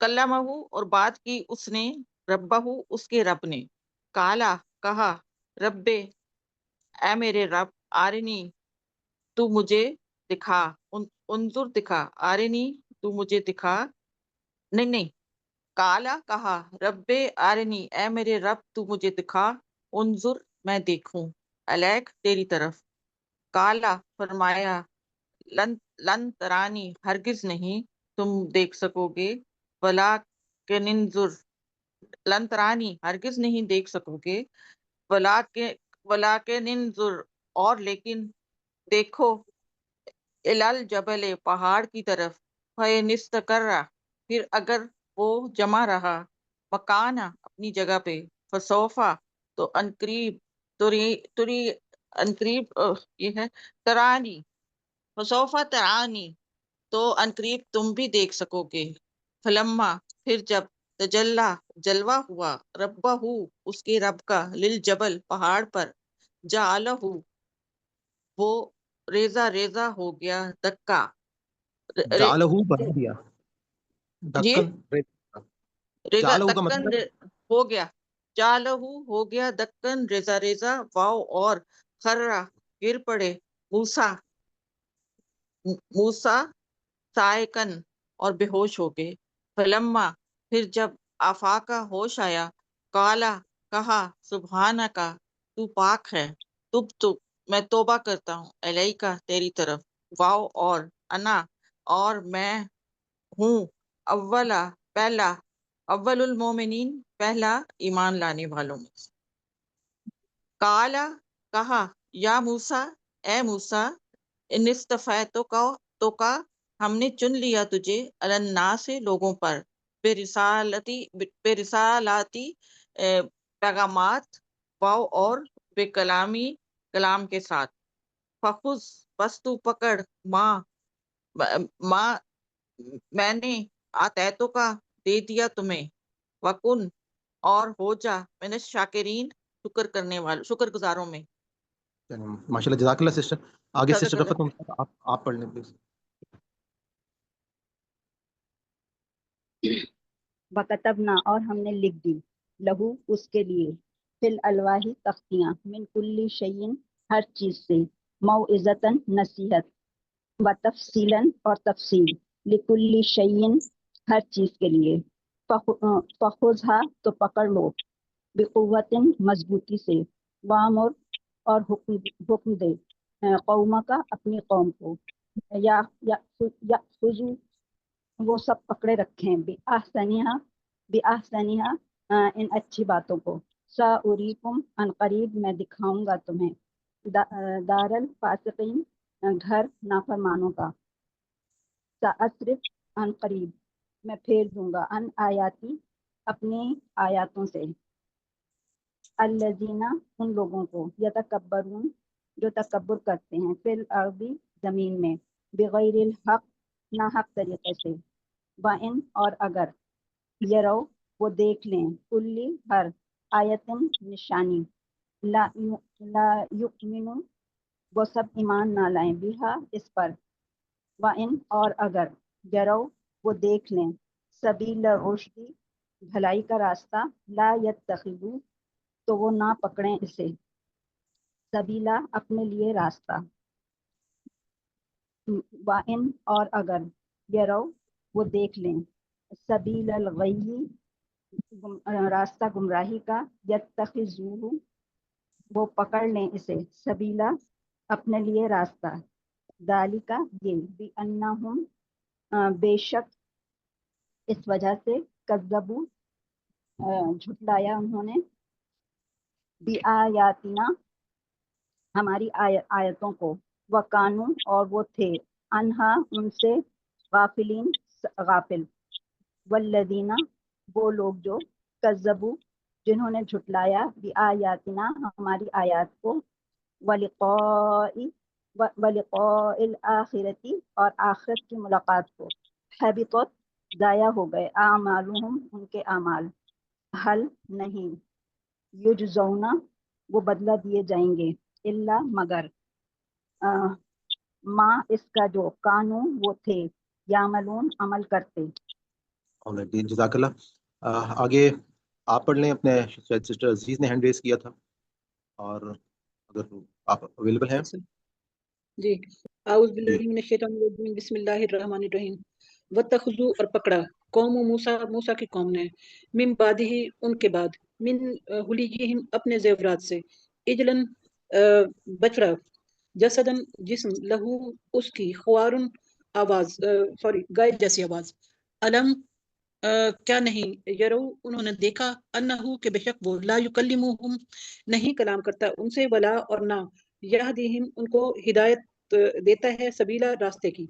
کلمہ اور بات کی اس نے، ربہ اس کے رب نے، کالا کہا، رب اے میرے رب، آرنی تو مجھے دکھا، انظر دکھا، آرنی تو مجھے دکھا، نہیں کالا کہا، رب آرنی اے میرے رب تو مجھے دکھا، انظر میں دیکھوں، الیک تیری طرف، کالا فرمایا، لن ترانی ہرگز نہیں تم دیکھ سکو گے، ولیکن انظر لن ترانی ہرگز نہیں دیکھ سکو گے، ولیکن انظر اور لیکن دیکھو، الال جبل پہاڑ کی طرف، فَإِنِ اسْتَقَرَّ پھر اگر وہ جمع رہا، مکانہ اپنی جگہ پہ، فسوفا تو انقریب، انقریب یہ ہے ترانی، فسوفا ترانی تو انقریب تم بھی دیکھ سکو گے، فلما پھر جب تجلا جلوہ ہوا، ربہ اس کے رب کا، للجبل پہاڑ پر، جعلہ وہ ریزہ ریزہ ہو گیا، دکا جعلہ بنا دیا، جی دکن ریزہ جعلہ کا دکن مطلب ہو گیا، جعلہ ہو گیا دکن ریزہ ریزہ، واو اور خرہ گر پڑے، موسیٰ سائقن اور بے ہوش ہو گئے، فلما پھر جب آفاقہ ہوش آیا، کالا کہا، سبحانکا تو پاک ہے، تبت میں توبہ کرتا ہوں، الیکا تیری طرف، واو اور انا اور میں ہوں، پہلا اول المومنین پہلا ایمان لانے والوں میں، کالا کہا، یا موسیٰ اے موسیٰ، ان تو کا ہم نے چن لیا تجھے، علی الناس سے لوگوں پر، بے رسالاتی پیغامات، واو اور بے کلامی کلام کے ساتھ، فخذ بس تو پکڑ، ماں میں نے آتیتوں کا دے دیا تمہیں، وکن اور ہو جا من الشاکرین شکر گزاروں میں، ماشاء اللہ، جزاک اللہ سسٹر. آگے صدق سسٹر اللہ. رفعت آپ پڑھ لیں پلیز. وَكَتَبْنَا اور ہم نے لکھ دی، لہو اس کے لیے، فی الالواح تختیاں، من کل شیء ہر چیز سے، موعظۃً نصیحت، وتفصیلاً اور تفصیل، لکل شیء ہر چیز کے لیے، فخذھا تو پکڑ لو، بقوت مضبوطی سے، وامر اور حکم دے، قوم کا اپنی قوم کو، یأخذوا وہ سب پکڑے رکھیں، بِأَحْسَنِہَا ان اچھی باتوں کو، سَأُرِيكُمْ ان قریب میں دکھاؤں گا تمہیں، دار الفاسقین گھر نافرمانوں کا، سأصرف ان قریب میں پھیر دوں گا، ان آیاتی اپنی آیاتوں سے، الذین ان لوگوں کو، یتکبرون جو تکبر کرتے ہیں، فی الارض زمین میں، بغیر الحق ناحق طریقے سے، وَإِنْ اور اگر، یرو وہ دیکھ لیں، کلی ہر آیتن نشانی، لا یؤمنو وہ سب ایمان نہ لائیں، بہا اس پر، وَإِنْ اور اگر، یرو وہ دیکھ لیں، سبیل الرشد بھلائی کا راستہ، لا یتخذو تو وہ نہ پکڑیں اسے، سبیلا اپنے لیے راستہ، وَإِن اور اگر یرو وہ دیکھ لیں سبیل الغی راستہ گمراہی کا یتخذوہ وہ پکڑ لیں اسے سبیلا اپنے لیے راستہ ذالکا یہ بِأَنَّهُمْ بے شک اس وجہ سے کذبوا جھٹلایا انہوں نے بِآیاتنا ہماری آیتوں کو وکانو اور وہ تھے انہا ان سے غافلین غافل والذین وہ لوگ جو کذبوا جنہوں نے جھٹلایا بِآیاتنا ہماری آیات کو ولقاء الآخرتی اور آخرت کی ملاقات کو حبطت ضائع ہو گئے اعمالہم ان کے اعمال حل نہیں یجزون وہ بدلہ دیے جائیں گے الا مگر ما اس کا جو کانو وہ تھے یعملون عمل کرتے. جزاک اللہ. آگے آپ پڑھ لیں. اپنے شاید سسٹر عزیز نے ہینڈ ریز کیا تھا اور اگر آپ اویلیبل ہیں. جی اعوذ باللہ من الشیطان الرجیم بسم اللہ الرحمن الرحیم. واتخذوا اور پکڑا قوم موسیٰ کی قوم نے من بعدہ ان کے بعد من حلیہم اپنے زیورات سے اجلن بچڑا جسدن جسم لہو اس کی خوارن آواز گائے جیسی آواز علم کیا نہیں یرو انہوں نے دیکھا انہو کہ بے شک وہ لا یکلمہم نہیں کلام کرتا ان سے ولا اور نہ یہدیہم ان کو ہدایت دیتا ہے سبیلا راستے کی.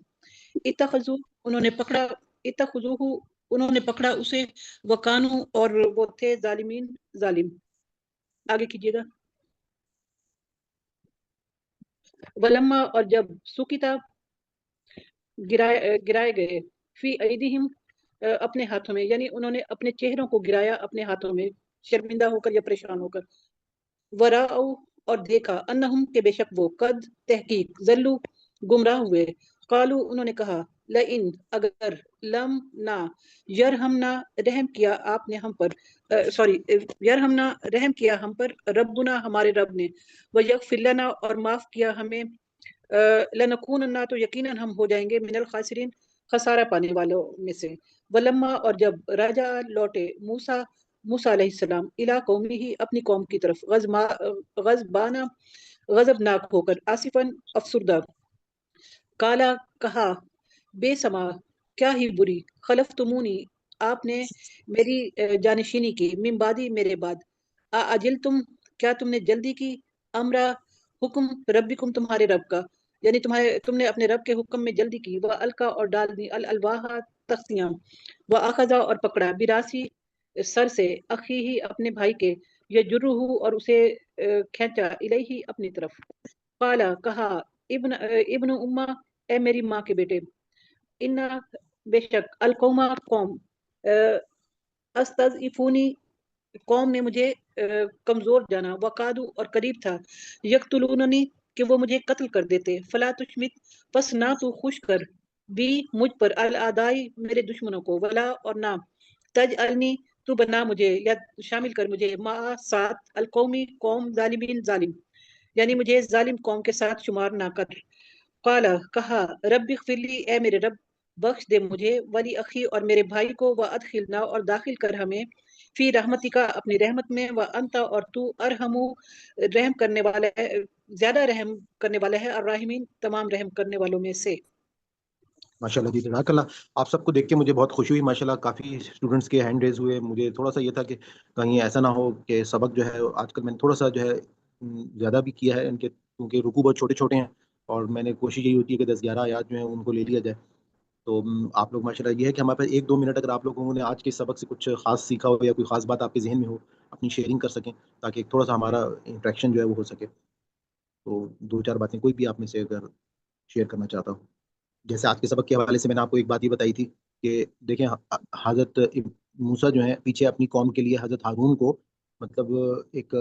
اتخذو انہوں نے پکڑا اسے وکانو اور وہ تھے ظالمین ظالم. آگے کیجیے گا. ولما اور جب سکتا گرائے گئے فی ایدیہم اپنے ہاتھوں میں یعنی انہوں نے اپنے چہروں کو گرایا اپنے ہاتھوں میں شرمندہ ہو کر یا پریشان ہو کر. وراء اور دیکھا انہم کے بے شک وہ قد تحقیق ذلو گمراہ ہوئے. قالو انہوں نے کہا لئن اگر لم نہ یرحمنا رحم کیا آپ نے ہم پر یرحمنا رحم کیا ہم پر ربنا ہمارے رب نے ویغفر لنا اور معاف کیا ہمیں لنکوننا تو یقیناً ہم ہو جائیں گے من الخاسرین خسارہ پانے والوں میں سے. ولما اور جب راجع لوٹے موسیٰ علیہ السلام الی قومی ہی اپنی قوم کی طرف غضبانہ غضبناک ہو کر آصفاً افسردہ کالا کہا بے سما کیا ہی بری خلفتمونی آپ نے میری جانشینی کی من بعدی میرے بعد اجلتم کیا تم نے جلدی کی امرا حکم ربکم تمہارے رب کا یعنی تم نے اپنے رب کے حکم میں جلدی کی. وہ القا اور ڈال دی الالواح تختیاں وہ اخذا اور پکڑا براسی سر سے اخی ہی اپنے بھائی کے یجرہ اور اسے کھینچا الیہ اپنی طرف. قالا کہا ابن امہ اے میری ماں کے بیٹے انا بے شک القوما قوم استضعفونی قوم نے مجھے کمزور جانا وقادو اور قریب تھا یقتلوننی کہ وہ مجھے قتل کر دیتے. فلا تشمت پس نہ تو خوش کر بھی مجھ پر الاعدائی میرے دشمنوں کو ولا اور نہ تجعلنی تو بنا مجھے یا شامل کر مجھے ما ساتھ القومی قوم ظالمین ظالم یعنی مجھے ظالم قوم کے ساتھ شمار نہ کر. قالا کہا رب اغفر لی اے میرے رب بخش دے مجھے ولی اخی اور میرے بھائی کو وادخلنا اور داخل کر ہمیں فی رحمتی کا اپنی رحمت میں وانت اور تو ارحمو رحم کرنے والا ہے زیادہ رحم کرنے والا ہے الراحمین تمام رحم کرنے والوں میں سے. ماشاء اللہ جی جزاک اللہ. آپ سب کو دیکھ کے مجھے بہت خوشی ہوئی ماشاء اللہ. کافی اسٹوڈنٹس کے ہینڈ ریز ہوئے. مجھے تھوڑا سا یہ تھا کہ کہیں ایسا نہ ہو کہ سبق جو ہے آج کل میں نے تھوڑا سا جو ہے زیادہ بھی کیا ہے ان کے کیونکہ رکوع بہت چھوٹے چھوٹے ہیں اور میں نے کوشش یہی ہوتی ہے کہ 10-11 آیات جو ہیں ان کو لے لیا جائے. تو آپ لوگ ماشاء اللہ یہ ہے کہ ہمارے پاس 1-2 منٹ اگر آپ لوگوں نے آج کے سبق سے کچھ خاص سیکھا ہو یا کوئی خاص بات آپ کے ذہن میں ہو اپنی شیئرنگ کر سکیں تاکہ تھوڑا سا ہمارا انٹریکشن جو ہے وہ ہو سکے. تو 2-4 باتیں کوئی بھی آپ میں سے اگر شیئر کرنا چاہتا ہوں. جیسے آج کے سبق کے حوالے سے میں نے آپ کو ایک بات یہ بتائی تھی کہ دیکھیں حضرت موسیٰ جو ہیں پیچھے اپنی قوم کے لیے حضرت ہارون کو مطلب ایک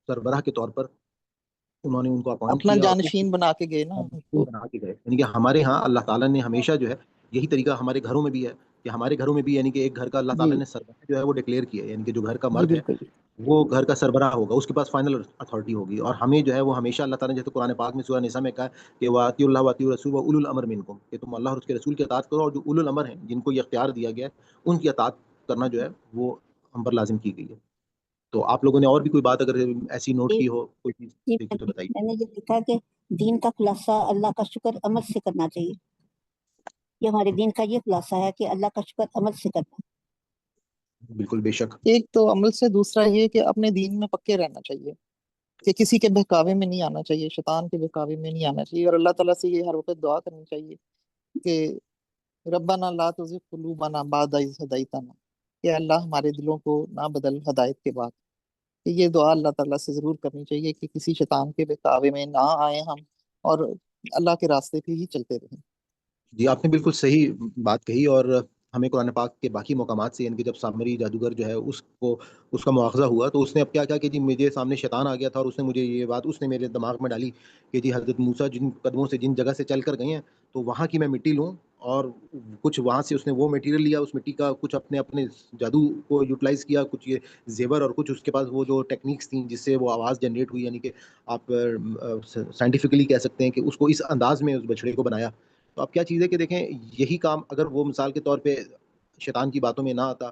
سربراہ کے طور پر انہوں نے ان کو اپوائنٹ اپنا کیا جانشین بنا کے گئے نا بنا کے گئے. یعنی کہ ہمارے ہاں اللہ تعالیٰ نے ہمیشہ جو ہے یہی طریقہ ہمارے گھروں میں بھی ہے کہ ہمارے گھروں میں بھی یعنی کہ ایک گھر کا اللہ تعالیٰ نے سربراہ جو ہے وہ ڈکلیئر کیا ہے. یعنی کہ جو گھر کا مرد ہے وہ گھر کا سربراہ ہوگا, اس کے پاس فائنل اتھارٹی ہوگی. اور ہمیں جو ہے وہ ہمیشہ اللہ تعالیٰ نے جیسے قرآن پاک میں سورہ نساء میں کہا کہ واطیعوا اللہ واطیعوا الرسول واولی الامر منکم, کہ تم اللہ اور اس کے رسول کی اطاعت کرو, اور جو اولو الامر ہیں جن کو یہ اختیار دیا گیا ہے ان کی اطاعت کرنا جو ہے وہ ہم پر لازم کی گئی ہے. تو آپ لوگوں نے اور بھی کوئی بات اگر ایسی نوٹ کی ہو کوئی چیز جی دیکھی تو بتائیے. میں نے یہ لکھا کہ دین کا خلاصہ اللہ کا شکر عمل سے کرنا چاہیے. یہ ہمارے دین کا یہ خلاصہ ہے کہ اللہ کا شکر عمل سے کرنا. بالکل بے شک. ایک تو عمل سے, دوسرا یہ کہ اپنے دین میں پکے رہنا چاہیے, کہ کسی کے بہکاوے میں نہیں آنا چاہیے, شیطان کے بہکاوے میں نہیں آنا چاہیے, اور اللہ تعالیٰ سے یہ ہر وقت دعا کرنی چاہیے کہ ربنا لا تزغ قلوبنا بعد اذ ہدیتنا, کہ اللہ ہمارے دلوں کو نہ بدل ہدایت کے بعد. کہ یہ دعا اللہ تعالیٰ سے ضرور کرنی چاہیے کہ کسی شیطان کے بہکاوے میں نہ آئیں ہم, اور اللہ کے راستے پہ ہی چلتے رہیں. جی آپ نے بالکل صحیح بات کہی. اور ہمیں قرآن پاک کے باقی مقامات سے, یعنی کہ جب سامری جادوگر جو ہے اس کا مواخذہ ہوا تو اس نے اب کیا کیا کہ جی مجھے سامنے شیطان آ گیا تھا, اور اس نے مجھے یہ بات اس نے میرے دماغ میں ڈالی کہ جی حضرت موسیٰ جن قدموں سے جن جگہ سے چل کر گئے ہیں تو وہاں کی میں مٹی لوں, اور کچھ وہاں سے اس نے وہ میٹیریل لیا, اس مٹی کا کچھ اپنے جادو کو یوٹیلائز کیا, کچھ یہ زیور اور کچھ اس کے پاس وہ جو ٹیکنیکس تھیں جس سے وہ آواز جنریٹ ہوئی, یعنی کہ آپ سائنٹیفکلی کہہ سکتے ہیں کہ اس کو اس انداز میں اس بچڑے کو بنایا. تو اب کیا چیز ہے کہ دیکھیں یہی کام اگر وہ مثال کے طور پہ شیطان کی باتوں میں نہ آتا,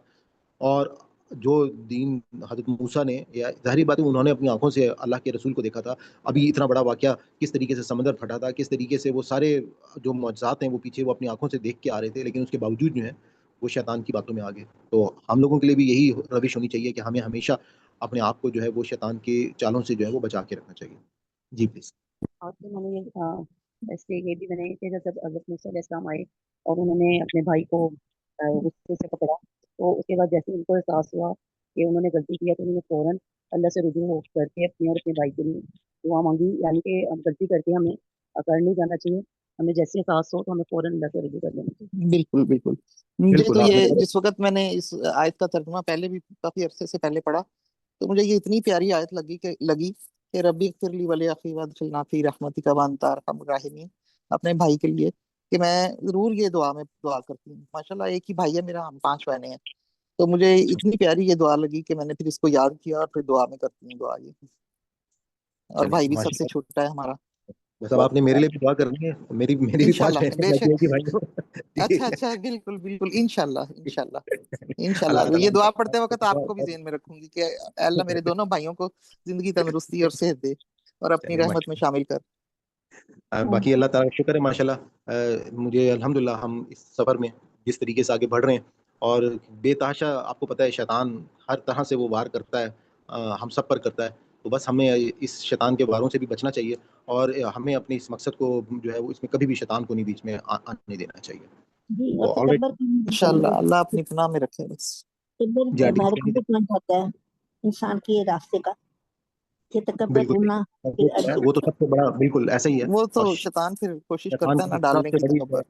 اور جو دین حضرت موسیٰ نے, یا ظاہری بات ہے انہوں نے اپنی آنکھوں سے اللہ کے رسول کو دیکھا تھا, ابھی اتنا بڑا واقعہ کس طریقے سے سمندر پھٹا تھا, کس طریقے سے وہ سارے جو معجزات ہیں وہ پیچھے وہ اپنی آنکھوں سے دیکھ کے آ رہے تھے, لیکن اس کے باوجود جو ہے وہ شیطان کی باتوں میں آ گئے. تو ہم لوگوں کے لیے بھی یہی روش ہونی چاہیے کہ ہمیں ہمیشہ اپنے آپ کو جو ہے وہ شیطان کے چالوں سے جو ہے وہ بچا کے رکھنا چاہیے. جی پلیز. اور پھر میں نے ایسے یہ بھی میں نے کہ جب حضرت موسیٰ علیہ السلام آئے اور انہوں نے اپنے بھائی کو غصے سے پکڑا, تو اس کے بعد جیسے ان کو احساس ہوا کہ انہوں نے غلطی کیا تو انہوں نے فوراً اللہ سے رجوع ہو کر کے اپنے اور اپنے بھائی کے لیے دعا مانگی. یعنی کہ اب غلطی کر کے ہمیں اکڑ نہیں جانا چاہیے, ہمیں جیسے احساس ہو تو ہمیں فوراً اللہ سے رجوع کر لینا چاہیے. بالکل بالکل. مجھے بالکل تو آپ نے یہ جس وقت میں نے اس آیت کا ترجمہ پہلے بھی کافی عرصے سے پہلے پڑھا, تو مجھے یہ اتنی پیاری آیت لگی کہ ربی اغفر لی ولی اخی وادخلنا فی رحمتک وانت ارحم الراحمین, اپنے بھائی کے لیے کہ میں ضرور یہ دعا کرتی ہوں. ماشاءاللہ ایک ہی بھائی ہے میرا, ہم 5 بہنیں ہیں, تو مجھے اتنی پیاری یہ دعا لگی کہ میں نے پھر اس کو یاد کیا اور پھر دعا میں کرتی ہوں دعا یہ. اور بھائی بھی سب سے چھوٹا ہے ہمارا. بس اب آپ نے میرے لیے بھی دعا کرنی ہے, میری بھی 5 انشاءاللہ بہنیں بے شک. بھائی. اچھا بالکل بالکل انشاءاللہ اللہ یہ دعا تعالیٰ پڑھتے وقت آپ کو بھی ذہن میں رکھوں گی کہ اے اللہ میرے دونوں بھائیوں کو زندگی تندرستی اور صحت دے اور اپنی رحمت میں شامل کر. باقی اللہ تعالیٰ کا شکر ہے ماشاءاللہ. مجھے الحمدللہ ہم اس سفر میں جس طریقے سے آگے بڑھ رہے ہیں, اور بے تحاشا آپ کو پتہ ہے شیطان ہر طرح سے وہ وار کرتا ہے, ہم سب پر کرتا ہے. تو بس ہمیں اس شیطان کے واروں سے بھی بچنا چاہیے, اور ہمیں اپنے اس مقصد کو جو ہے وہ اس میں کبھی بھی شیطان کو نہیں بیچ میں آنے دینا چاہیے. جی تو اور تکبر انشاءاللہ اللہ اپنی پناہ میں رکھے. بس جی ہمارے کمٹمنٹ ہوتا ہے انسان کے راستے کا, یہ تکبر بالکل ہونا وہ تو سب سے بڑا بالکل ایسا ہی ہے. وہ تو اور شیطان پھر کوشش شیطان کرتا ہے کی نہ سب ڈالنے سے کی بڑی تکبر.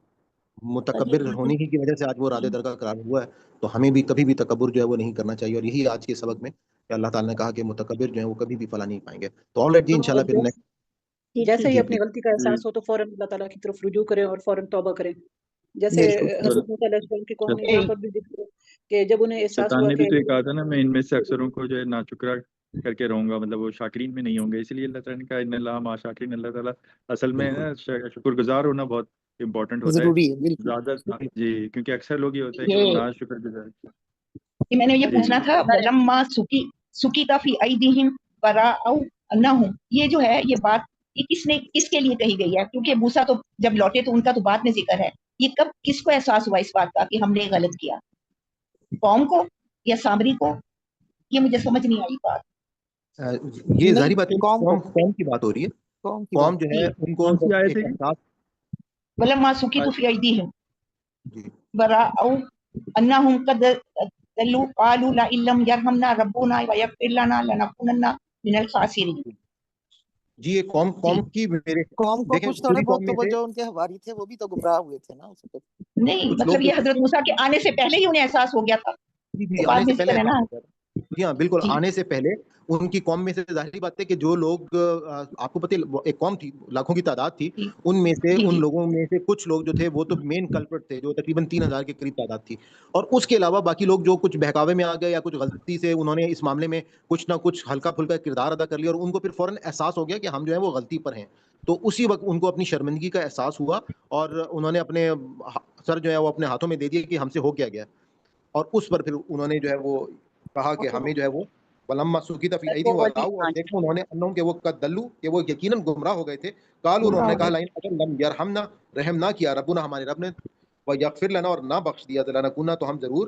متکبر ہونے کی وجہ سے آج وہ راد درگاہ قرار ہوا ہے. تو ہمیں بھی کبھی بھی تکبر جو ہے وہ نہیں کرنا چاہیے, اور یہی آج کے سبق میں کہ اللہ تعالیٰ نے کہا کہ متکبر جو ہے وہ کبھی بھی فلاح نہیں پائیں گے. تو آل رائٹ جی, انشاءاللہ پھر جیسے ہی جی اپنی غلطی کا احساس ہو تو فوراً اللہ تعالیٰ کی طرف رجوع کریں اور فوراً توبہ کریں. جیسے حضرت موسیٰ علیہ السلام کی قوم نے یہاں پر بھی ذکر کہ جب انہیں احساس شیطان ہوا نے بھی کہ تو یہ کہا تھا نا, میں ان میں سے اکثروں کو جو ہے ناشکرا کر کے رہوں گا, مطلب وہ شاکرین میں نہیں ہوں گے. اسی لیے اللہ تعالیٰ نے کہا ان اللہ مع شاکرین. اللہ تعالیٰ اصل میں نا شکر گزار ہونا بہت امپورٹنٹ ہوتا ہے ضروری ہے بالکل. زیادہ. جی کیونکہ اکثر لوگ یہ ہوتا ہے کہ وہ نا شکر گزار. میں نے یہ پوچھنا تھا ولما سکی کا فی ایدیہم وراء انہم, یہ جو ہے یہ بات یہ کس کے لیے کہی گئی ہے؟ کیونکہ موسیٰ تو جب لوٹے تو ان کا تو بعد میں ذکر ہے. یہ کب کس کو احساس ہوا اس بات کا کہ ہم نے غلط کیا؟ قوم کو یا سامری کو؟ یہ مجھے سمجھ نہیں آئی بات. یہ ظاہری بات ہے قوم کی بات ہو رہی ہے. قوم جو ہے ان کو ولما سکی فی ایدیہم وراء انہم قد قالوا لئن لم يرحمنا ربنا ويغفر لنا لنكونن من الخاسرین. جی یہ قوم کی میرے قوم کو کچھ تھوڑے بہت تو جو ان کے حواری تھے وہ بھی تو گمراہ ہوئے تھے نا اس وقت. نہیں مطلب یہ حضرت موسیٰ کے آنے سے پہلے ہی انہیں احساس ہو گیا تھا. بعد میں ذکر ہے نا. جی ہاں بالکل، جی آنے سے پہلے ان کی قوم میں سے ظاہری بات ہے کہ جو لوگ آپ کو پتہ ہے ایک قوم تھی، لاکھوں کی تعداد تھی، جی ان میں سے جی ان جی لوگوں میں سے کچھ لوگ جو تھے وہ تو مین کلپرٹ تھے، جو تقریباً 3000 کے قریب تعداد تھی، اور اس کے علاوہ باقی لوگ جو کچھ بہکاوے میں آ گئے یا کچھ غلطی سے انہوں نے اس معاملے میں کچھ نہ کچھ ہلکا پھلکا کردار ادا کر لیا، اور ان کو پھر فوراً احساس ہو گیا کہ ہم جو ہے وہ غلطی پر ہیں، تو اسی وقت ان کو اپنی شرمندگی کا احساس ہوا اور انہوں نے اپنے سر جو ہے وہ اپنے ہاتھوں میں دے دیا کہ ہم سے ہو کیا گیا، اور اس پر پھر انہوں نے جو ہے وہ کہا کہ ہمیں جو ہے وہ ولما سکیت فی ایدیہم وراؤ، اور دیکھا انہوں نے انہم کہ وہ قد دلوا، کہ وہ یقیناً گمراہ ہو گئے تھے، قالوا انہوں نے کہا لئن اگر لم یرحمنا، رحم نہ کیا ربنا ہمارے رب نے، ویغفر لنا اور نہ بخش دیا لنکونا تو ہم ضرور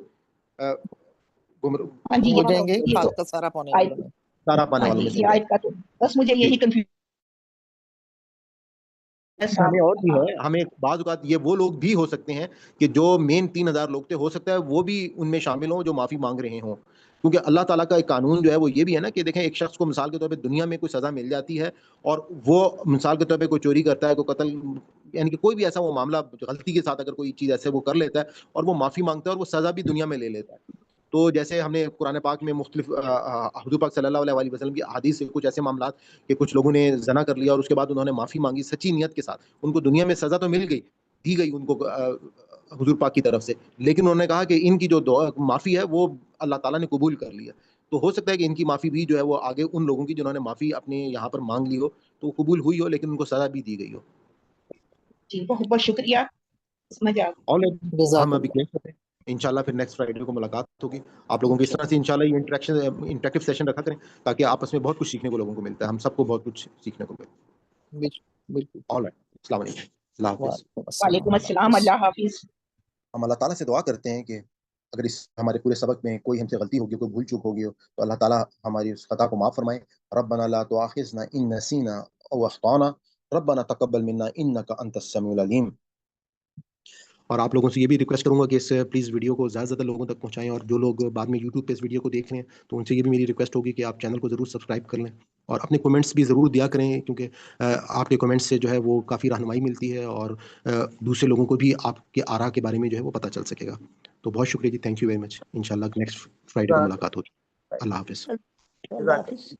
ہاں جی ہو یہ جائیں گے یہ تو کا سارا پانے آیت، والوں میں. سارا پانے ہاں والوں جی میں سے یہ ہو جائے. آیت کا تو بس مجھے یہی کنفیوژن ہمیں اور بھی ہے، ہمیں بعض اوقات یہ وہ لوگ بھی ہو سکتے ہیں کہ جو مین 3000 لوگ تھے، ہو سکتا ہے وہ بھی ان میں شامل ہوں جو معافی مانگ رہے ہوں، کیونکہ اللہ تعالیٰ کا ایک قانون جو ہے وہ یہ بھی ہے نا کہ دیکھیں ایک شخص کو مثال کے طور پہ دنیا میں کوئی سزا مل جاتی ہے اور وہ مثال کے طور پہ کوئی چوری کرتا ہے، کوئی قتل، یعنی کہ کوئی بھی ایسا وہ معاملہ غلطی کے ساتھ اگر کوئی چیز ایسے وہ کر لیتا ہے اور وہ معافی مانگتا ہے اور وہ سزا بھی دنیا میں لے لیتا ہے، تو جیسے ہم نے قرآن پاک میں مختلف حضور پاک صلی اللہ علیہ وسلم کی احادیث سے کچھ ایسے معاملات کہ کچھ لوگوں نے زنا کر لیا اور اس کے بعد انہوں نے معافی مانگی سچی نیت کے ساتھ، ان کو دنیا میں سزا تو مل گئی، دی گئی ان کو حضور پاک کی طرف سے، لیکن انہوں نے کہا کہ ان کی جو معافی ہے وہ اللہ تعالیٰ نے قبول کر لیا، تو ہو سکتا ہے کہ ان کی معافی بھی جو ہے وہ آگے ان لوگوں کی جنہوں نے معافی اپنے یہاں پر مانگ لی ہو تو وہ قبول ہوئی ہو، لیکن ان کو سزا بھی دی گئی ہو. جی بہت بہت شکریہ سمجھ آ ہم ابھی کلیئر کرتے ہیں، انشاءاللہ پھر نیکسٹ فرائیڈے کو ملاقات ہوگی آپ لوگوں کی. اس طرح سے انشاءاللہ یہ انٹریکٹیو سیشن رکھا کریں تاکہ آپس میں بہت کچھ سیکھنے کو لوگوں کو ملتا ہے، ہم سب کو بہت کچھ سیکھنے کو ملتا ہے. بالکل. السلام علیکم، اللہ حافظ. وعلیکم السلام، اللہ حافظ. ہم اللہ تعالیٰ سے دعا کرتے ہیں کہ اگر اس ہمارے پورے سبق میں کوئی ہم سے غلطی ہوگی، کوئی بھول چوک ہوگی تو اللہ تعالیٰ ہماری اس خطا کو معاف فرمائے. ربنا لا تؤاخذنا ان نسینا او اخطانا ربنا تقبل منا انک انت السمیع العلیم. اور آپ لوگوں سے یہ بھی ریکویسٹ کروں گا کہ اس پلیز ویڈیو کو زیادہ سے زیادہ لوگوں تک پہنچائیں، اور جو لوگ بعد میں یوٹیوب پہ اس ویڈیو کو دیکھ رہے ہیں تو ان سے یہ بھی میری ریکویسٹ ہوگی کہ آپ چینل کو ضرور سبسکرائب کر لیں اور اپنے کمنٹس بھی ضرور دیا کریں، کیونکہ آپ کے کمنٹس سے جو ہے وہ کافی رہنمائی ملتی ہے اور دوسرے لوگوں کو بھی آپ کے آراء کے بارے میں جو ہے وہ پتہ چل سکے گا. تو بہت شکریہ جی، تھینک یو ویری مچ. انشاءاللہ نیکسٹ فرائیڈے کو ملاقات ہوگی. اللہ حافظ. اللہ حافظ.